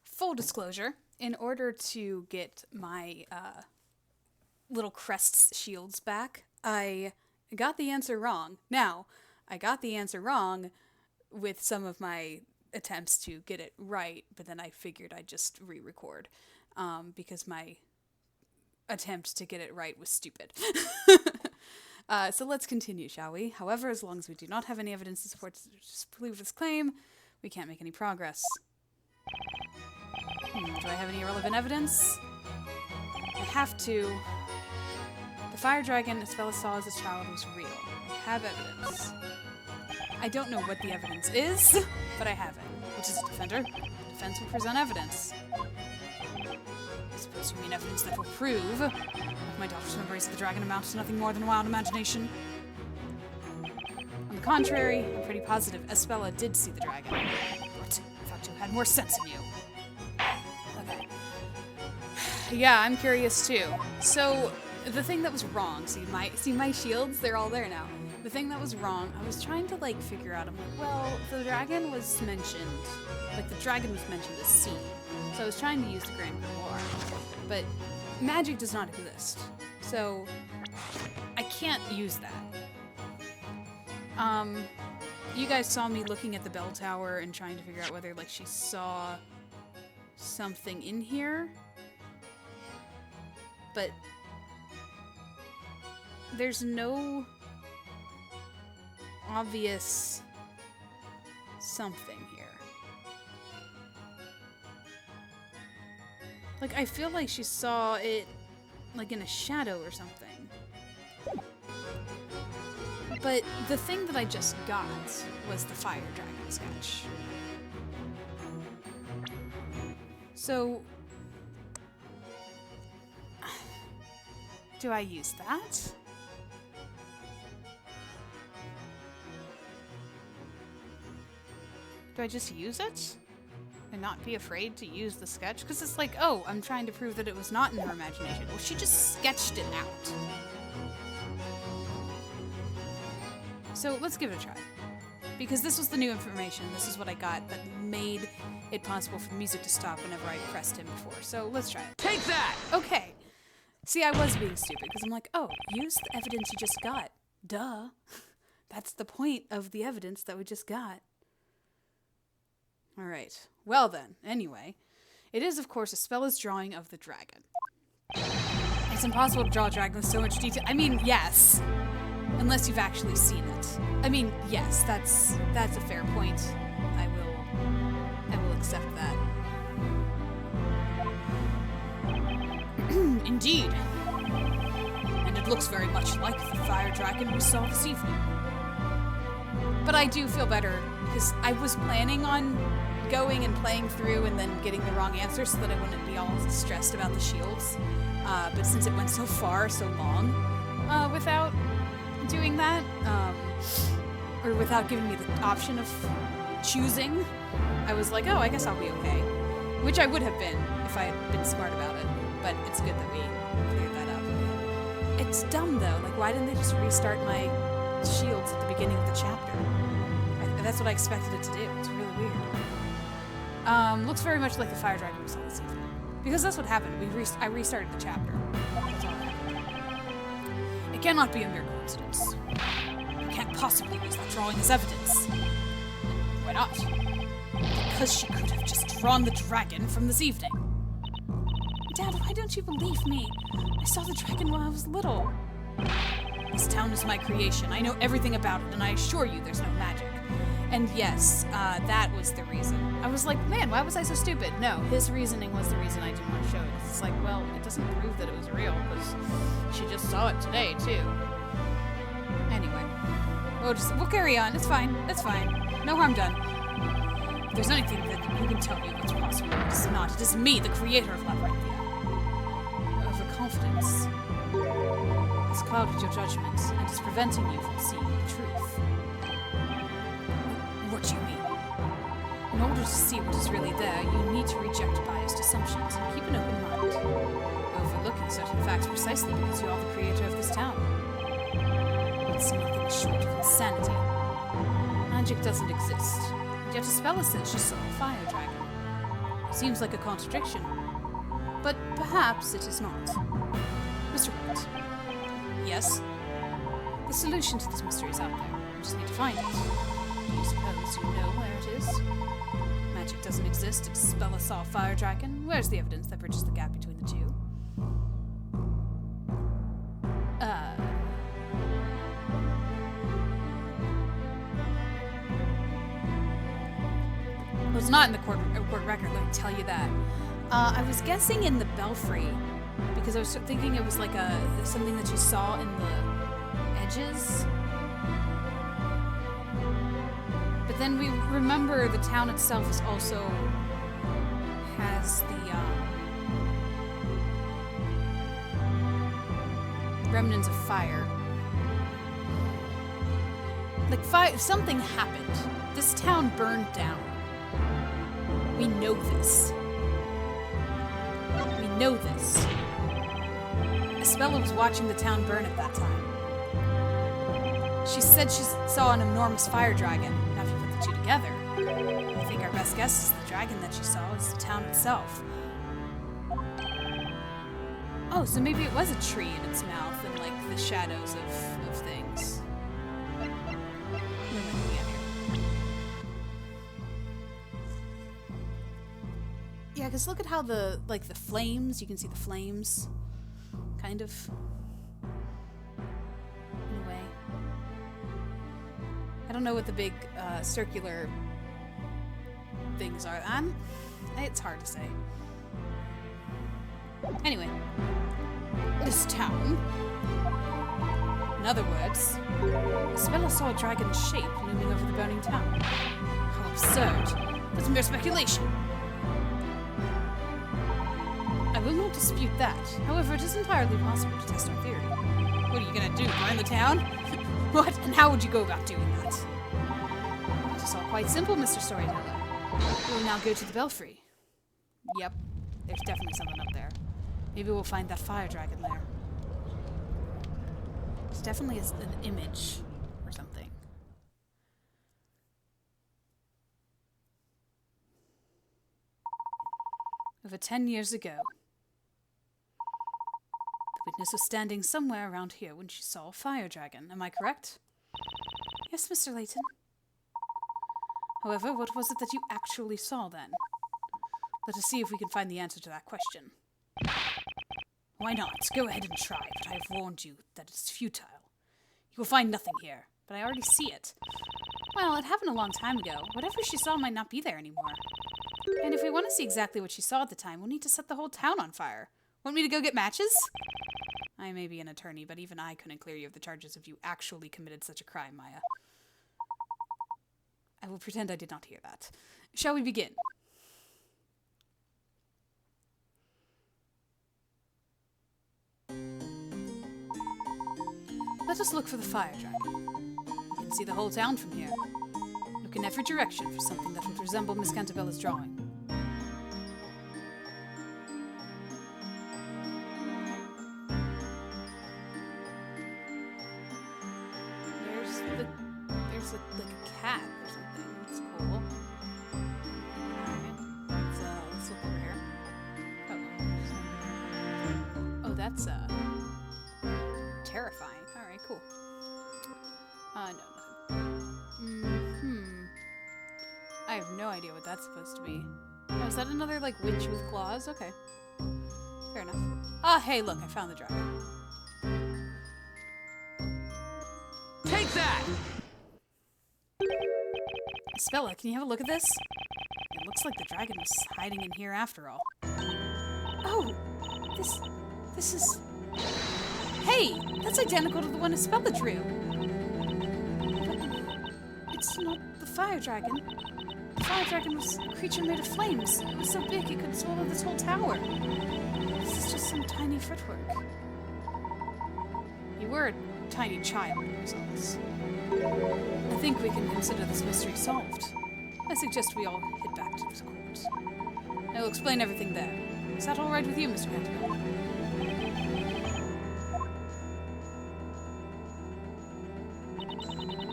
Full disclosure, in order to get my little crest's shields back, I got the answer wrong. Now, I got the answer wrong with some of my attempts to get it right, but then I figured I'd just re-record because my attempt to get it right was stupid. So let's continue, shall we? However, as long as we do not have any evidence to support disprove this claim, we can't make any progress. Do I have any relevant evidence? I have to. The fire dragon Espella saw as a child was real. I have evidence. I don't know what the evidence is, but I have it. Which is a defender. Defense will present evidence. I suppose you mean evidence that will prove that my daughter's memories of the dragon amount to nothing more than wild imagination. On the contrary, I'm pretty positive Espella did see the dragon. But I thought you had more sense in you. Okay. Yeah, I'm curious too. So, the thing that was wrong, see my shields, they're all there now. The thing that was wrong, I was trying to like figure out, I'm like, well, the dragon was mentioned, like the dragon was mentioned as sea. So I was trying to use the Grand Grimoire, but magic does not exist. So I can't use that. You guys saw me looking at the bell tower and trying to figure out whether like she saw something in here. But there's no obvious something here. Like, I feel like she saw it, like, in a shadow or something. But the thing that I just got was the fire dragon sketch. So, do I use that? Do I just use it? And not be afraid to use the sketch? Because it's like, oh, I'm trying to prove that it was not in her imagination. Well, she just sketched it out. So let's give it a try. Because this was the new information. This is what I got that made it possible for the music to stop whenever I pressed him before. So let's try it. Take that! Okay. See, I was being stupid because I'm like, oh, use the evidence you just got. Duh. That's the point of the evidence that we just got. All right. Well then, anyway, it is, of course, a spell's drawing of the dragon. It's impossible to draw a dragon with so much detail. I mean, yes. Unless you've actually seen it. I mean, yes, that's a fair point. I will accept that. Indeed. And it looks very much like the fire dragon we saw this evening. But I do feel better, because I was planning on going and playing through and then getting the wrong answer so that I wouldn't be all stressed about the shields. But since it went so far, so long, without doing that, or without giving me the option of choosing, I was like, oh, I guess I'll be okay. Which I would have been if I had been smart about it, but it's good that we cleared that up. It's dumb though, like why didn't they just restart my shields at the beginning of the chapter? That's what I expected it to do. It's really weird. Looks very much like the fire dragon we saw this evening. Because that's what happened. I restarted the chapter. That's all that happened. It cannot be a mere coincidence. You can't possibly use that drawing as evidence. Why not? Because she could have just drawn the dragon from this evening. Dad, why don't you believe me? I saw the dragon while I was little. This town is my creation. I know everything about it, and I assure you there's no magic. And yes, that was the reason. I was like, man, why was I so stupid? No, his reasoning was the reason I didn't want to show it. It's like, well, it doesn't prove that it was real, because she just saw it today, too. Anyway, we'll carry on. It's fine. It's fine. No harm done. If there's anything that you can tell me what's possible, it is not. It is me, the creator of Labyrinthia. Overconfidence has clouded your judgment and is preventing you from seeing the truth. What do you mean? In order to see what is really there, you need to reject biased assumptions and keep an open mind. Overlooking certain facts precisely because you are the creator of this town. It's nothing short of insanity. Magic doesn't exist, and yet Espella says she saw a fire dragon. Seems like a contradiction, but perhaps it is not. Mr. Wright. Yes? The solution to this mystery is out there. We just need to find it. Do you suppose you know where it is? Magic doesn't exist. Espella saw a fire dragon. Where's the evidence that bridges the gap between the two? It was not in the court record, let me tell you that. I was guessing in the belfry, because I was thinking it was like something that you saw in the edges. But then we remember the town itself is also has the remnants of fire. Like something happened. This town burned down. We know this. We know this. Espella was watching the town burn at that time. She said she saw an enormous fire dragon. Now if you put the two together, I think our best guess is the dragon that she saw is the town itself. Oh, so maybe it was a tree in its mouth and like the shadows of things. What am I looking at here? Yeah, because look at how the flames, you can see the flames, kind of. don't know what the big circular things are. It's hard to say. Anyway, this town. In other words, Isabella saw a dragon's shape looming over the burning town. How absurd. That's mere speculation. I will not dispute that. However, it is entirely possible to test our theory. What are you gonna do, burn the town? What? And how would you go about doing that? It is all quite simple, Mr. Storyteller. We will now go to the belfry. Yep, there's definitely something up there. Maybe we'll find that fire dragon there. It's definitely an image or something. Over 10 years ago, the witness was standing somewhere around here when she saw a fire dragon. Am I correct? Yes, Mr. Layton. However, what was it that you actually saw then? Let us see if we can find the answer to that question. Why not? Go ahead and try, but I have warned you that it's futile. You will find nothing here, but I already see it. Well, it happened a long time ago. Whatever she saw might not be there anymore. And if we want to see exactly what she saw at the time, we'll need to set the whole town on fire. Want me to go get matches? I may be an attorney, but even I couldn't clear you of the charges if you actually committed such a crime, Maya. I will pretend I did not hear that. Shall we begin? Let us look for the fire dragon. You can see the whole town from here. Look in every direction for something that would resemble Miss Cantabella's drawing. There's like a cat or something. It's cool. Alright. Let's look over here. Oh, that's terrifying. Alright, cool. No. I have no idea what that's supposed to be. Oh, is that another, like, witch with claws? Okay. Fair enough. Ah, hey, look, I found the dragon. Take that! Isabella, can you have a look at this? It looks like the dragon was hiding in here after all. Oh! This is... Hey! That's identical to the one Isabella drew! It's not the fire dragon. The fire dragon was a creature made of flames. It was so big it could swallow this whole tower. This is just some tiny footwork. You were a tiny child when you saw this. I think we can consider this mystery solved. I suggest we all head back to the court. I will explain everything there. Is that all right with you, Mr. Cantabella?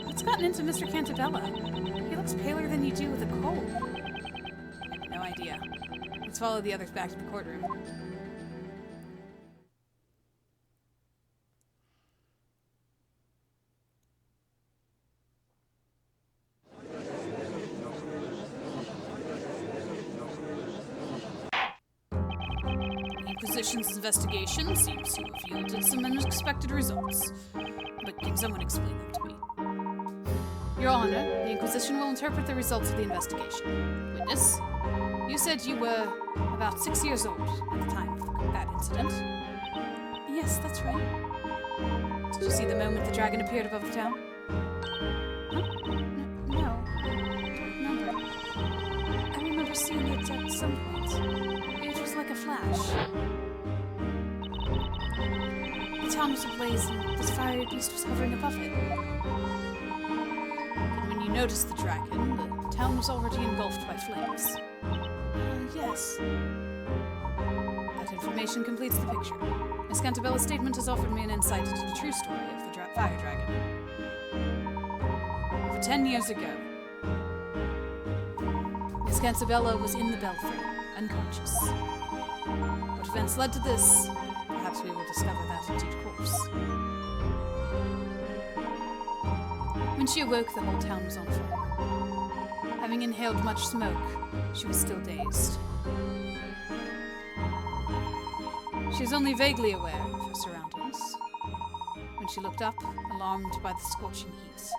What's gotten into Mr. Cantabella? He looks paler than you do with a cold. I have no idea. Let's follow the others back to the courtroom. The Inquisition's investigation seems to have yielded some unexpected results. But can someone explain them to me? Your Honor, the Inquisition will interpret the results of the investigation. Witness, you said you were about 6 years old at the time of that incident. Yes, that's right. Did you see the moment the dragon appeared above the town? Huh? No, don't remember. I remember seeing it at some point. It was like a flash. The town was ablaze and this fiery beast was hovering above it. And when you noticed the dragon, the town was already engulfed by flames. Yes. That information completes the picture. Miss Cantabella's statement has offered me an insight into the true story of the fire dragon. Over 10 years ago, Miss Cantabella was in the belfry, unconscious. What events led to this? Perhaps we will discover that in due course. When she awoke, the whole town was on fire. Having inhaled much smoke, she was still dazed. She was only vaguely aware of her surroundings when she looked up, alarmed by the scorching heat.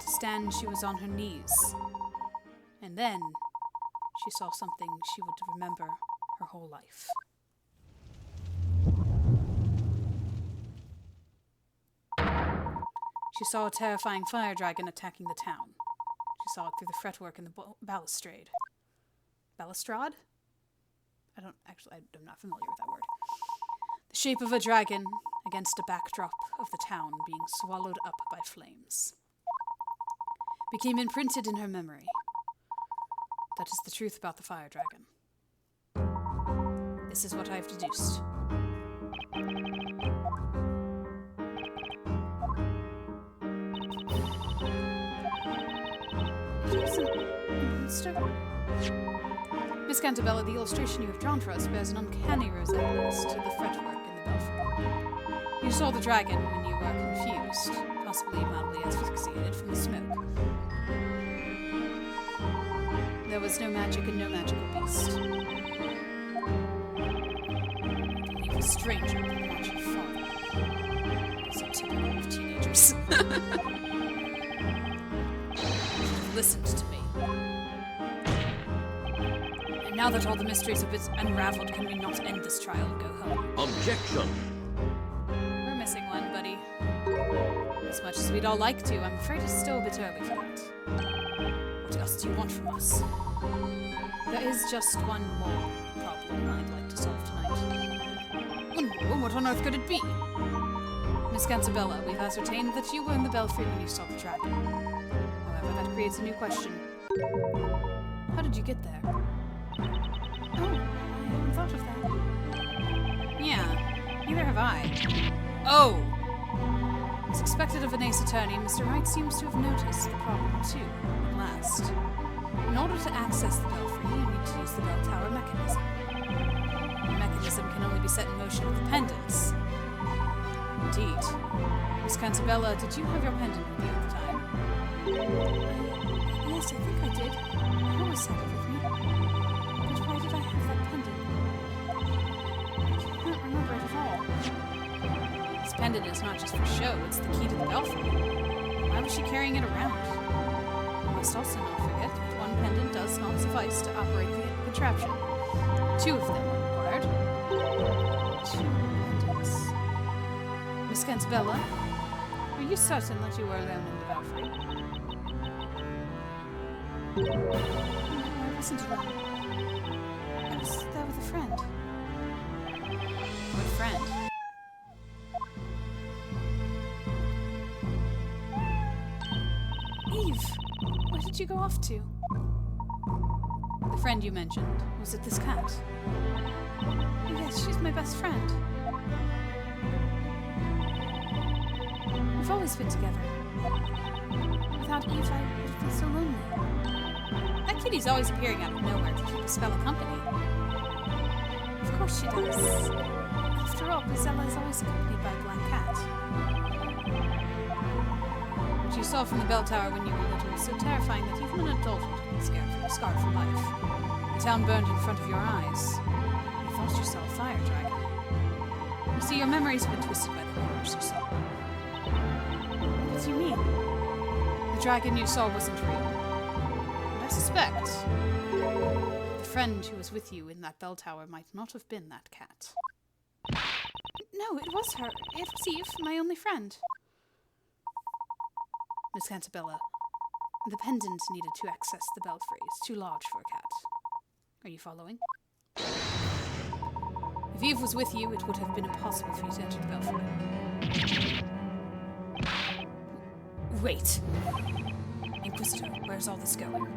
To stand, she was on her knees. And then she saw something she would remember her whole life. She saw a terrifying fire dragon attacking the town. She saw it through the fretwork in the balustrade. Balustrade? I'm not familiar with that word. The shape of a dragon against a backdrop of the town being swallowed up by flames. Became imprinted in her memory. That is the truth about the fire dragon. This is what I have deduced. Monster? Miss Cantabella, the illustration you have drawn for us bears an uncanny resemblance to the fretwork in the belfry. You saw the dragon when you were confused, possibly mildly asphyxiated from the smoke. There was no magic and no magical beast. You a stranger could watch your father. So typical of teenagers. Listened to me. And now that all the mysteries have been unraveled, can we not end this trial and go home? Objection! We're missing one, buddy. As much as we'd all like to, I'm afraid it's still a bit early for that. What else do you want from us? There is just one more problem I'd like to solve tonight. One more? What on earth could it be? Miss Cantabella, we've ascertained that you were in the belfry when you saw the dragon. However, that creates a new question. How did you get there? Oh, I hadn't thought of that. Yeah, neither have I. Oh! As expected of an ace attorney, Mr. Wright seems to have noticed the problem too, at last. In order to access the belfry, you need to use the bell tower mechanism. The mechanism can only be set in motion with the pendants. Indeed. Miss Cantabella, did you have your pendant with you at the time? Yes, I think I did. I always had it with me. But why did I have that pendant? I can't remember it at all. This pendant is not just for show, it's the key to the belfry. Why was she carrying it around? You must also not forget that one pendant does not suffice to operate the contraption. 2 of them are required. 2 pendants. Miss Cantabella, are you certain that you were alone in the belfry? No, I wasn't alone. I was there with a friend. What friend? Eve! Where did you go off to? The friend you mentioned. Was it this cat? Yes, she's my best friend. We've always been together. Without Eve, I would feel so lonely. That kitty's always appearing out of nowhere to keep us fellow company. Of course she does. After all, Gazella is always accompanied by a black cat. What you saw from the bell tower when you were little was so terrifying that even an adult would have been scarred for life. The town burned in front of your eyes. You thought you saw a fire dragon. You see, your memories have been twisted by the horrors you saw. What do you mean? The dragon you saw wasn't real. And I suspect the friend who was with you in that bell tower might not have been that cat. No, it was her. It was Eve, my only friend. Miss Cantabella, the pendant needed to access the belfry. It's too large for a cat. Are you following? If Eve was with you, it would have been impossible for you to enter the belfry. Wait. Inquisitor, where's all this going?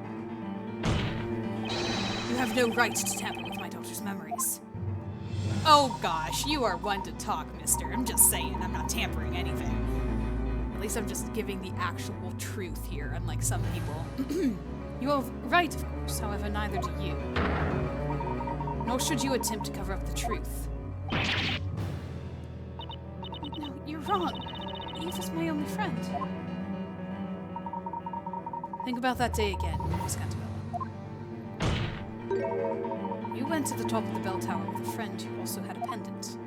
You have no right to tamper with my daughter's memories. Oh gosh, you are one to talk, mister. I'm just saying, I'm not tampering anything. At least I'm just giving the actual truth here, unlike some people. You are right, of course, however, neither do you. Nor should you attempt to cover up the truth. No, you're wrong. Eve was my only friend. Think about that day again, Miss Cantabella. You went to the top of the bell tower with a friend who also had a pendant.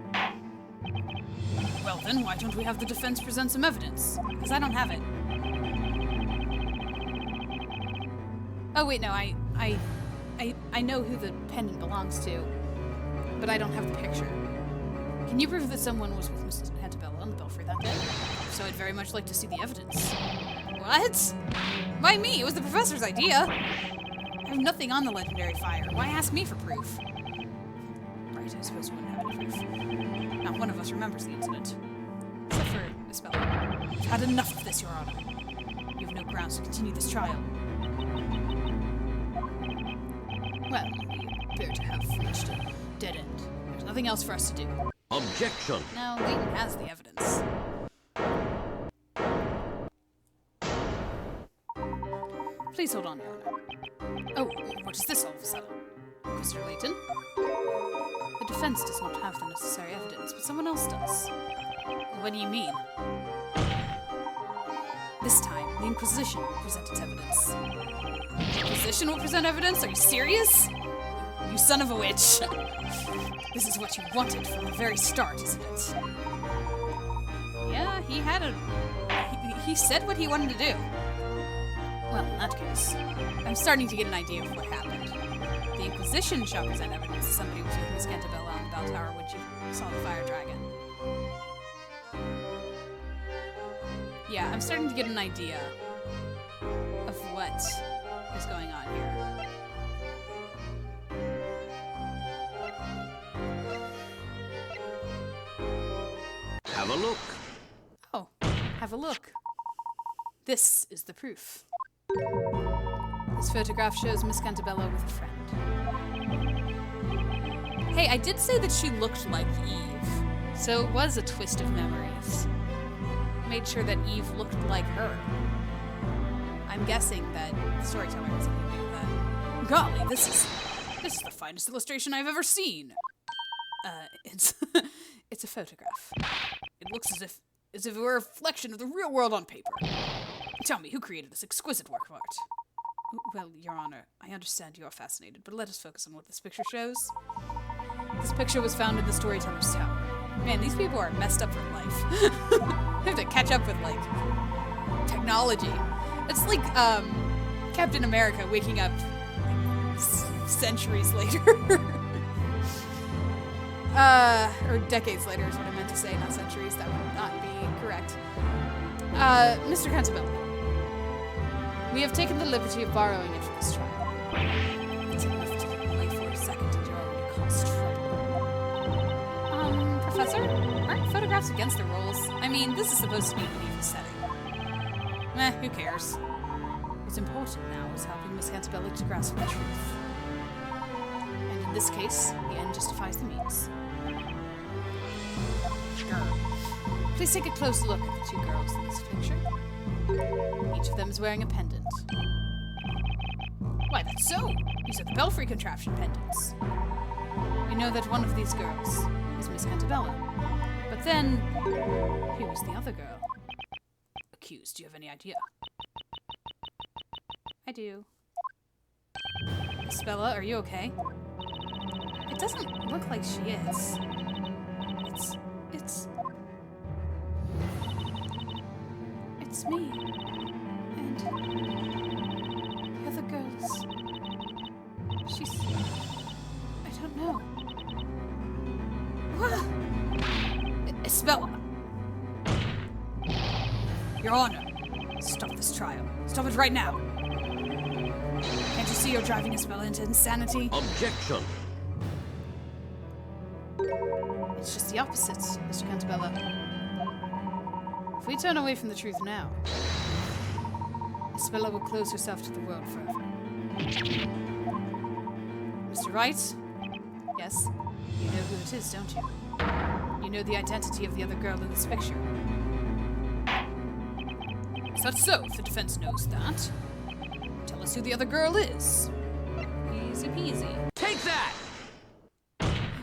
Well then, why don't we have the defense present some evidence? Because I don't have it. Oh wait, no, I know who the pendant belongs to, but I don't have the picture. Can you prove that someone was with Mrs. Cantabella on the belfry that day? So I'd very much like to see the evidence. What? Why me? It was the professor's idea. I have nothing on the legendary fire. Why ask me for proof? Right, I suppose we wouldn't have any proof. Not one of us remembers the incident. Except for Miss Bella. I've had enough of this, Your Honor. You have no grounds to continue this trial. Well, we appear to have reached a dead end. There's nothing else for us to do. Objection! Now, Layton has the evidence. Please hold on, Your Honor. Oh, what is this all of a sudden? Mr. Layton? The defense does not have the necessary evidence, but someone else does. What do you mean? This time, the Inquisition will present its evidence. The Inquisition will present evidence? Are you serious? You son of a witch! This is what you wanted from the very start, isn't it? Yeah, he had he said what he wanted to do. Well, in that case, I'm starting to get an idea of what happened. The Inquisition shall present evidence that somebody was with Miss Cantabella on the bell tower when she saw the fire dragon. Yeah, I'm starting to get an idea of what is going on here. Have a look. Oh, have a look. This is the proof. This photograph shows Miss Cantabella with a friend. Hey, I did say that she looked like Eve, so it was a twist of memories. Made sure that Eve looked like her. I'm guessing that the storyteller doesn't even do that. Golly, this is the finest illustration I've ever seen. It's it's a photograph. It looks as if it were a reflection of the real world on paper. Tell me, who created this exquisite work of art? Well, Your Honor, I understand you are fascinated, but let us focus on what this picture shows. This picture was found in the storyteller's tower. Man, these people are messed up for life. They have to catch up with, like, technology. It's like, Captain America waking up centuries later. Or decades later is what I meant to say, not centuries. That would not be correct. Mr. Cantabella, we have taken the liberty of borrowing it for this trial. It's enough to get away for a second and you're already caused trouble. Professor? Aren't photographs against the rules? I mean, this is supposed to be a medieval setting. Who cares? What's important now is helping Miss Cantabella to grasp the truth. And in this case, the end justifies the means. Please take a close look at the two girls in this picture. Each of them is wearing a pendant. Why, that's so! These are the belfry contraption pendants. We know that one of these girls is Miss Cantabella. But then, who is the other girl? Accused, do you have any idea? I do. Miss Bella, are you okay? It doesn't look like she is. It's me. And the other girls. She's... I don't know. Isabella! Your Honor, stop this trial. Stop it right now. Can't you see you're driving Isabella into insanity? Objection! It's just the opposite, Mr. Cantabella. If we turn away from the truth now, Isabella will close herself to the world forever. Mr. Wright? Yes? You know who it is, don't you? You know the identity of the other girl in this picture. Is that so? If the defense knows that, tell us who the other girl is. Easy peasy. Take that!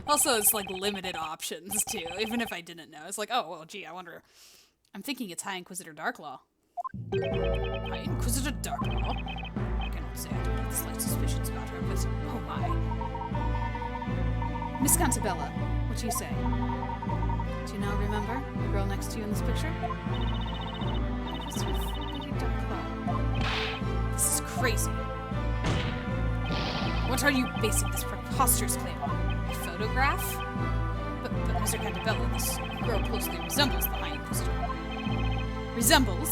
Also, it's like limited options too. Even if I didn't know, it's like, oh well, gee, I wonder. I'm thinking it's High Inquisitor Darklaw. High Inquisitor Darklaw? I cannot say I don't have the slight suspicions about her, but oh my. Miss Cantabella, what do you say? Do you now remember the girl next to you in this picture? It was with Lady Darklaw. This is crazy. What are you basing this preposterous claim on? A photograph? But Mr. Cantabella, this girl closely resembles the High Inquisitor. Resembles?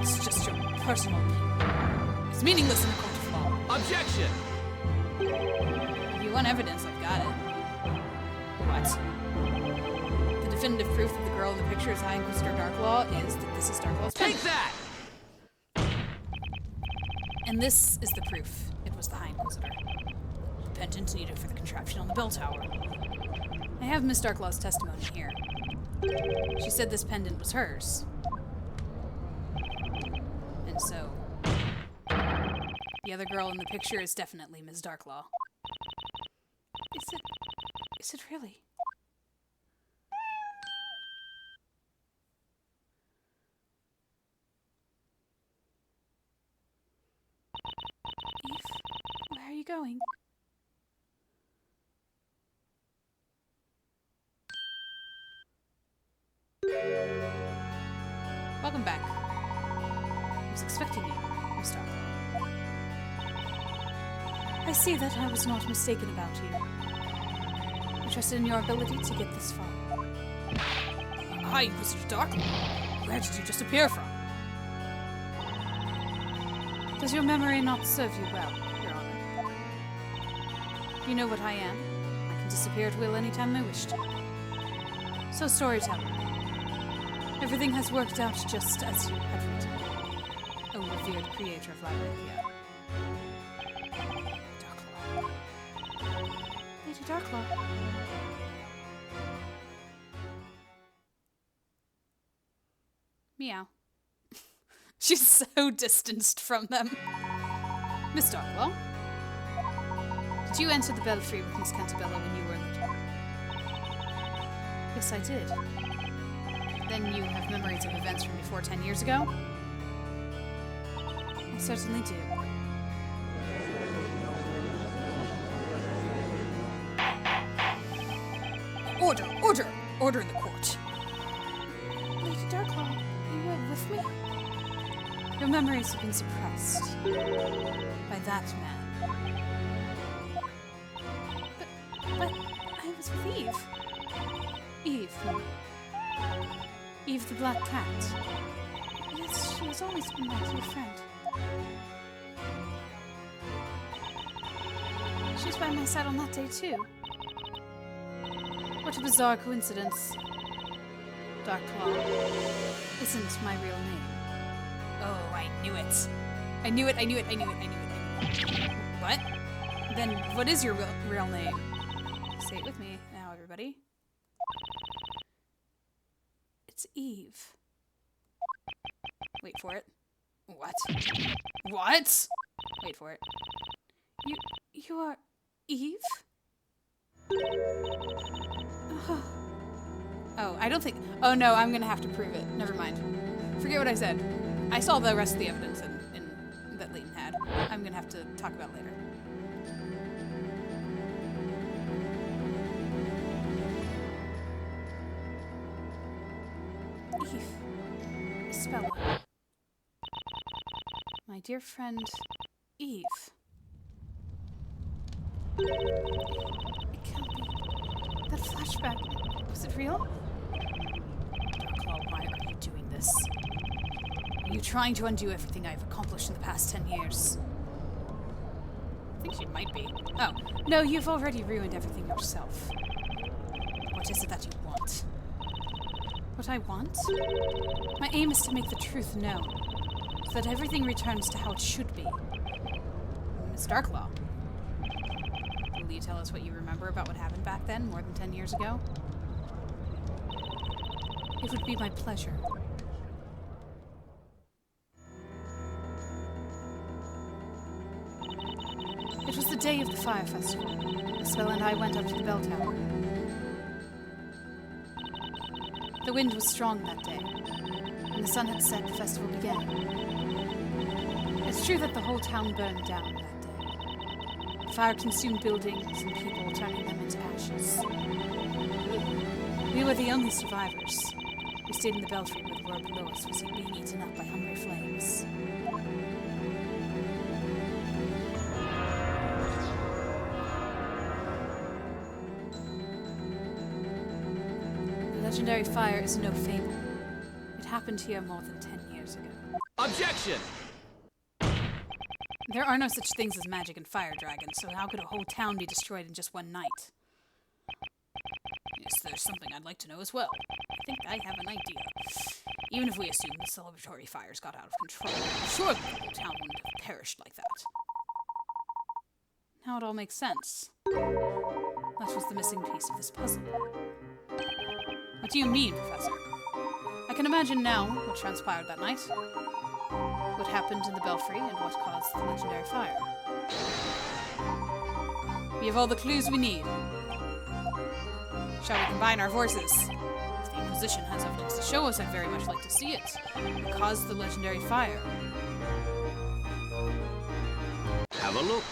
It's just your personal opinion. It's meaningless in the court of law. Objection! If you want evidence, I've got it. What? The definitive proof that the girl in the picture is High Inquisitor Darklaw is that this is Darklaw's Take pendant. that! And this is the proof it was the High Inquisitor. The pendant needed for the contraption on the bell tower. I have Miss Darklaw's testimony here. She said this pendant was hers. And so, the other girl in the picture is definitely Miss Darklaw. Is it really? Eve, where are you going? Welcome back. I was expecting you, Miss Darklaw. I see that I was not mistaken about you. I trusted in your ability to get this far. High Inquisitor Darklaw? Where did you just appear from? Does your memory not serve you well, Your Honor? You know what I am. I can disappear at will anytime I wish to. So, storyteller. Everything has worked out just as you had written. O revered creator of Labyrinthia. Darklaw. Lady Darklaw. Meow. She's so distanced from them. Miss Darklaw? Did you enter the belfry with Miss Cantabella when you were little? Yes, I did. Then you have memories of events from before 10 years ago? I certainly do. Order! Order! Order in the court. Lady Darklaw, you were with me? Your memories have been suppressed by that man. But I was with Eve. Eve. Eve the Black Cat. Yes, she has always been my dear friend. She was by my side on that day, too. What a bizarre coincidence. Darklaw isn't my real name. Oh, I knew it. I knew it, I knew it, I knew it, I knew it, I knew it. What? Then what is your real name? Say it with me now, everybody. It's Eve. Wait for it. What? What? Wait for it. You are Eve? Oh, I don't think... Oh, no, I'm gonna have to prove it. Never mind. Forget what I said. I saw the rest of the evidence that Layton had. I'm gonna have to talk about it later. Eve. Isabella. My dear friend, Eve. It can't be. That flashback, was it real? Darklaw, why are you doing this? Are you trying to undo everything I've accomplished in the past 10 years? I think she might be. Oh, No, you've already ruined everything yourself. what is it that you want? What I want? My aim is to make the truth known, so that everything returns to how it should be. Miss Darklaw, will you tell us what you remember about what happened back then, more than 10 years ago? It would be my pleasure. It was the day of the fire festival. Isabella and I went up to the bell tower. The wind was strong that day. When the sun had set, the festival began. It's true that the whole town burned down that day. The fire consumed buildings and people, turning them into ashes. We were the only survivors. We stayed in the belfry where the world below us was being eaten up by hungry flames. legendary fire is no fable. It happened here more than 10 years ago. Objection! There are no such things as magic and fire dragons, so how could a whole town be destroyed in just one night? Yes, there's something I'd like to know as well. I think I have an idea. Even if we assume the celebratory fires got out of control, surely the whole town wouldn't have perished like that. Now it all makes sense. That was the missing piece of this puzzle. What do you mean, Professor? I can imagine now what transpired that night. What happened in the belfry and what caused the legendary fire. We have all the clues we need. Shall we combine our forces? If the Inquisition has evidence to show us, I'd very much like to see it. What caused the legendary fire? Have a look.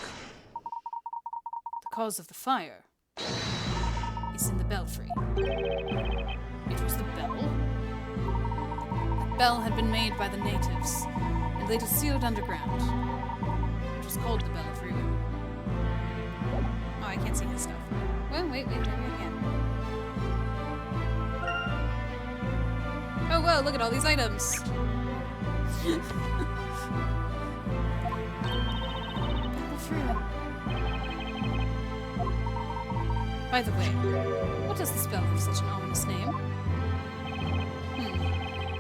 The cause of the fire is in the belfry. It was the bell. That bell had been made by the natives and later sealed underground. It was called the Bell of Ruin. Oh, I can't see this stuff. Well, wait, maybe I can. Oh, whoa, look at all these items. Bell of Ruin. By the way, what does this bell have such an ominous name?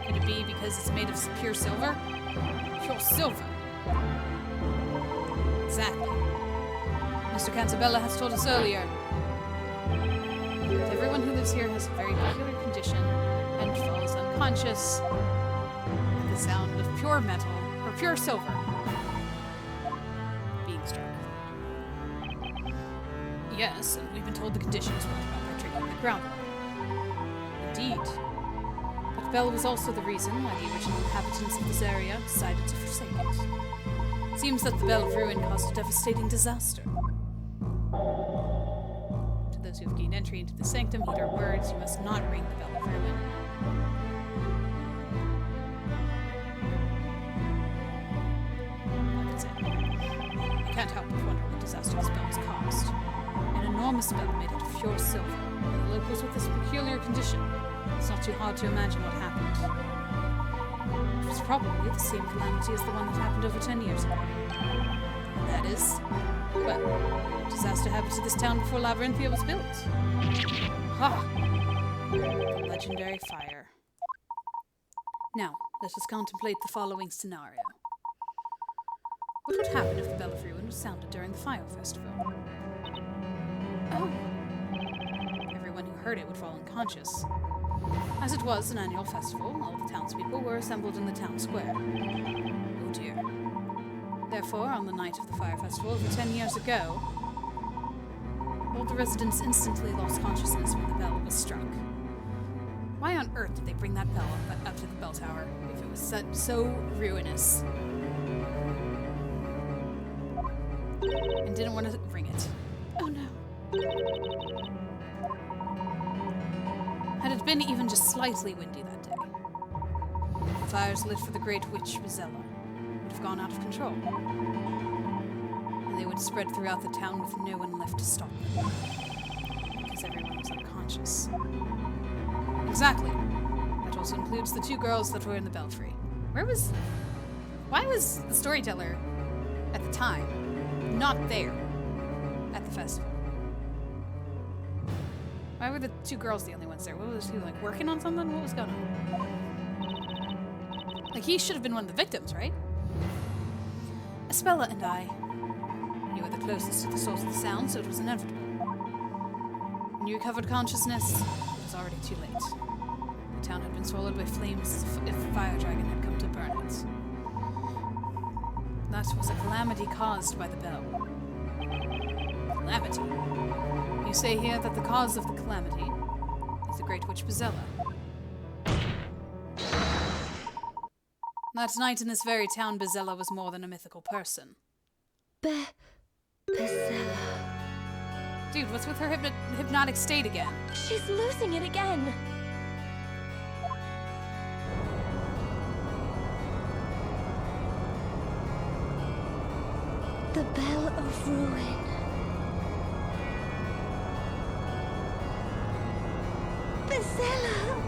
Could it be because it's made of pure silver? Pure silver. Exactly. Mr. Cantabella has told us earlier that everyone who lives here has a very peculiar condition and falls unconscious at the sound of pure metal, or pure silver, being struck. Yes, and we've been told the condition is brought about by drinking the groundwater. Indeed. But Bell was also the reason why the original inhabitants of this area decided to forsake it. It seems that the Bell of Ruin caused a devastating disaster. To those who have gained entry into the sanctum, heed our words, you must not ring the Bell of Ruin. That's it. I can't help but wonder what disaster this bell was caused. An enormous bell made out of pure silver, and the locals with this peculiar condition. It's not too hard to imagine what happened. It was probably the same calamity as the one that happened over 10 years ago. And that is, well, disaster happened to this town before Labyrinthia was built. Ha! The legendary fire. Now, let us contemplate the following scenario. What would happen if the Bell of Ruin was sounded during the Fire Festival? Oh! Everyone who heard it would fall unconscious. As it was an annual festival, all the townspeople were assembled in the town square. Oh dear. Therefore, on the night of the Fire Festival over 10 years ago, all the residents instantly lost consciousness when the bell was struck. Why on earth did they bring that bell up to the bell tower if it was so ruinous? And didn't want to ring it. Oh no. Had it been even just slightly windy that day, the fires lit for the Great Witch Rosella would have gone out of control. And they would spread throughout the town with no one left to stop them. Because everyone was unconscious. Exactly. That also includes the 2 girls that were in the belfry. Why was the storyteller at the time not there at the festival? Why were the 2 girls the only ones there? What was he, like, working on something? What was going on? Like, he should have been one of the victims, right? Espella and I, you were the closest to the source of the sound, so it was inevitable. When you recovered consciousness, it was already too late. The town had been swallowed by flames as if a fire dragon had come to burn it. That was a calamity caused by the bell. Calamity? You say here that the cause of the calamity is the Great Witch Rosella. That night in this very town, Rosella was more than a mythical person. Rosella. Dude, what's with her hypnotic state again? She's losing it again. The Bell of Ruin. Marcella!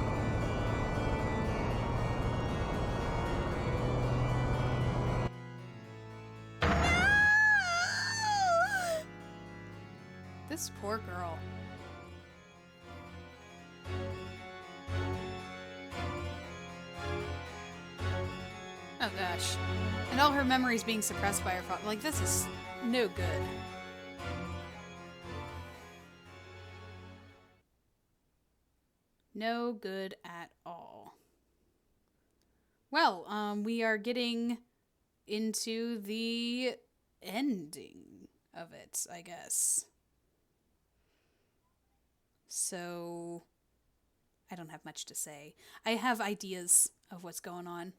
This poor girl. Oh gosh. And all her memories being suppressed by her father. Like, this is no good. No good at all. Well, we are getting into the ending of it, I guess. So, I don't have much to say. I have ideas of what's going on.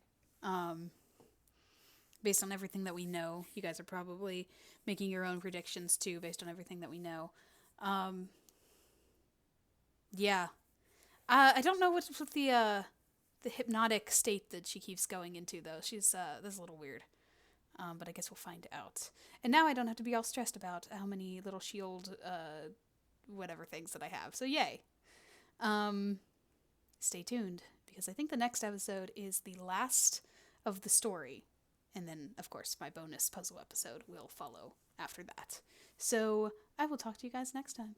Based on everything that we know. You guys are probably making your own predictions too, based on everything that we know. Yeah. I don't know what's with the hypnotic state that she keeps going into, though. She's, this is a little weird. But I guess we'll find out. And now I don't have to be all stressed about how many little shield, whatever things that I have. So yay. Stay tuned, because I think the next episode is the last of the story. And then, of course, my bonus puzzle episode will follow after that. So I will talk to you guys next time.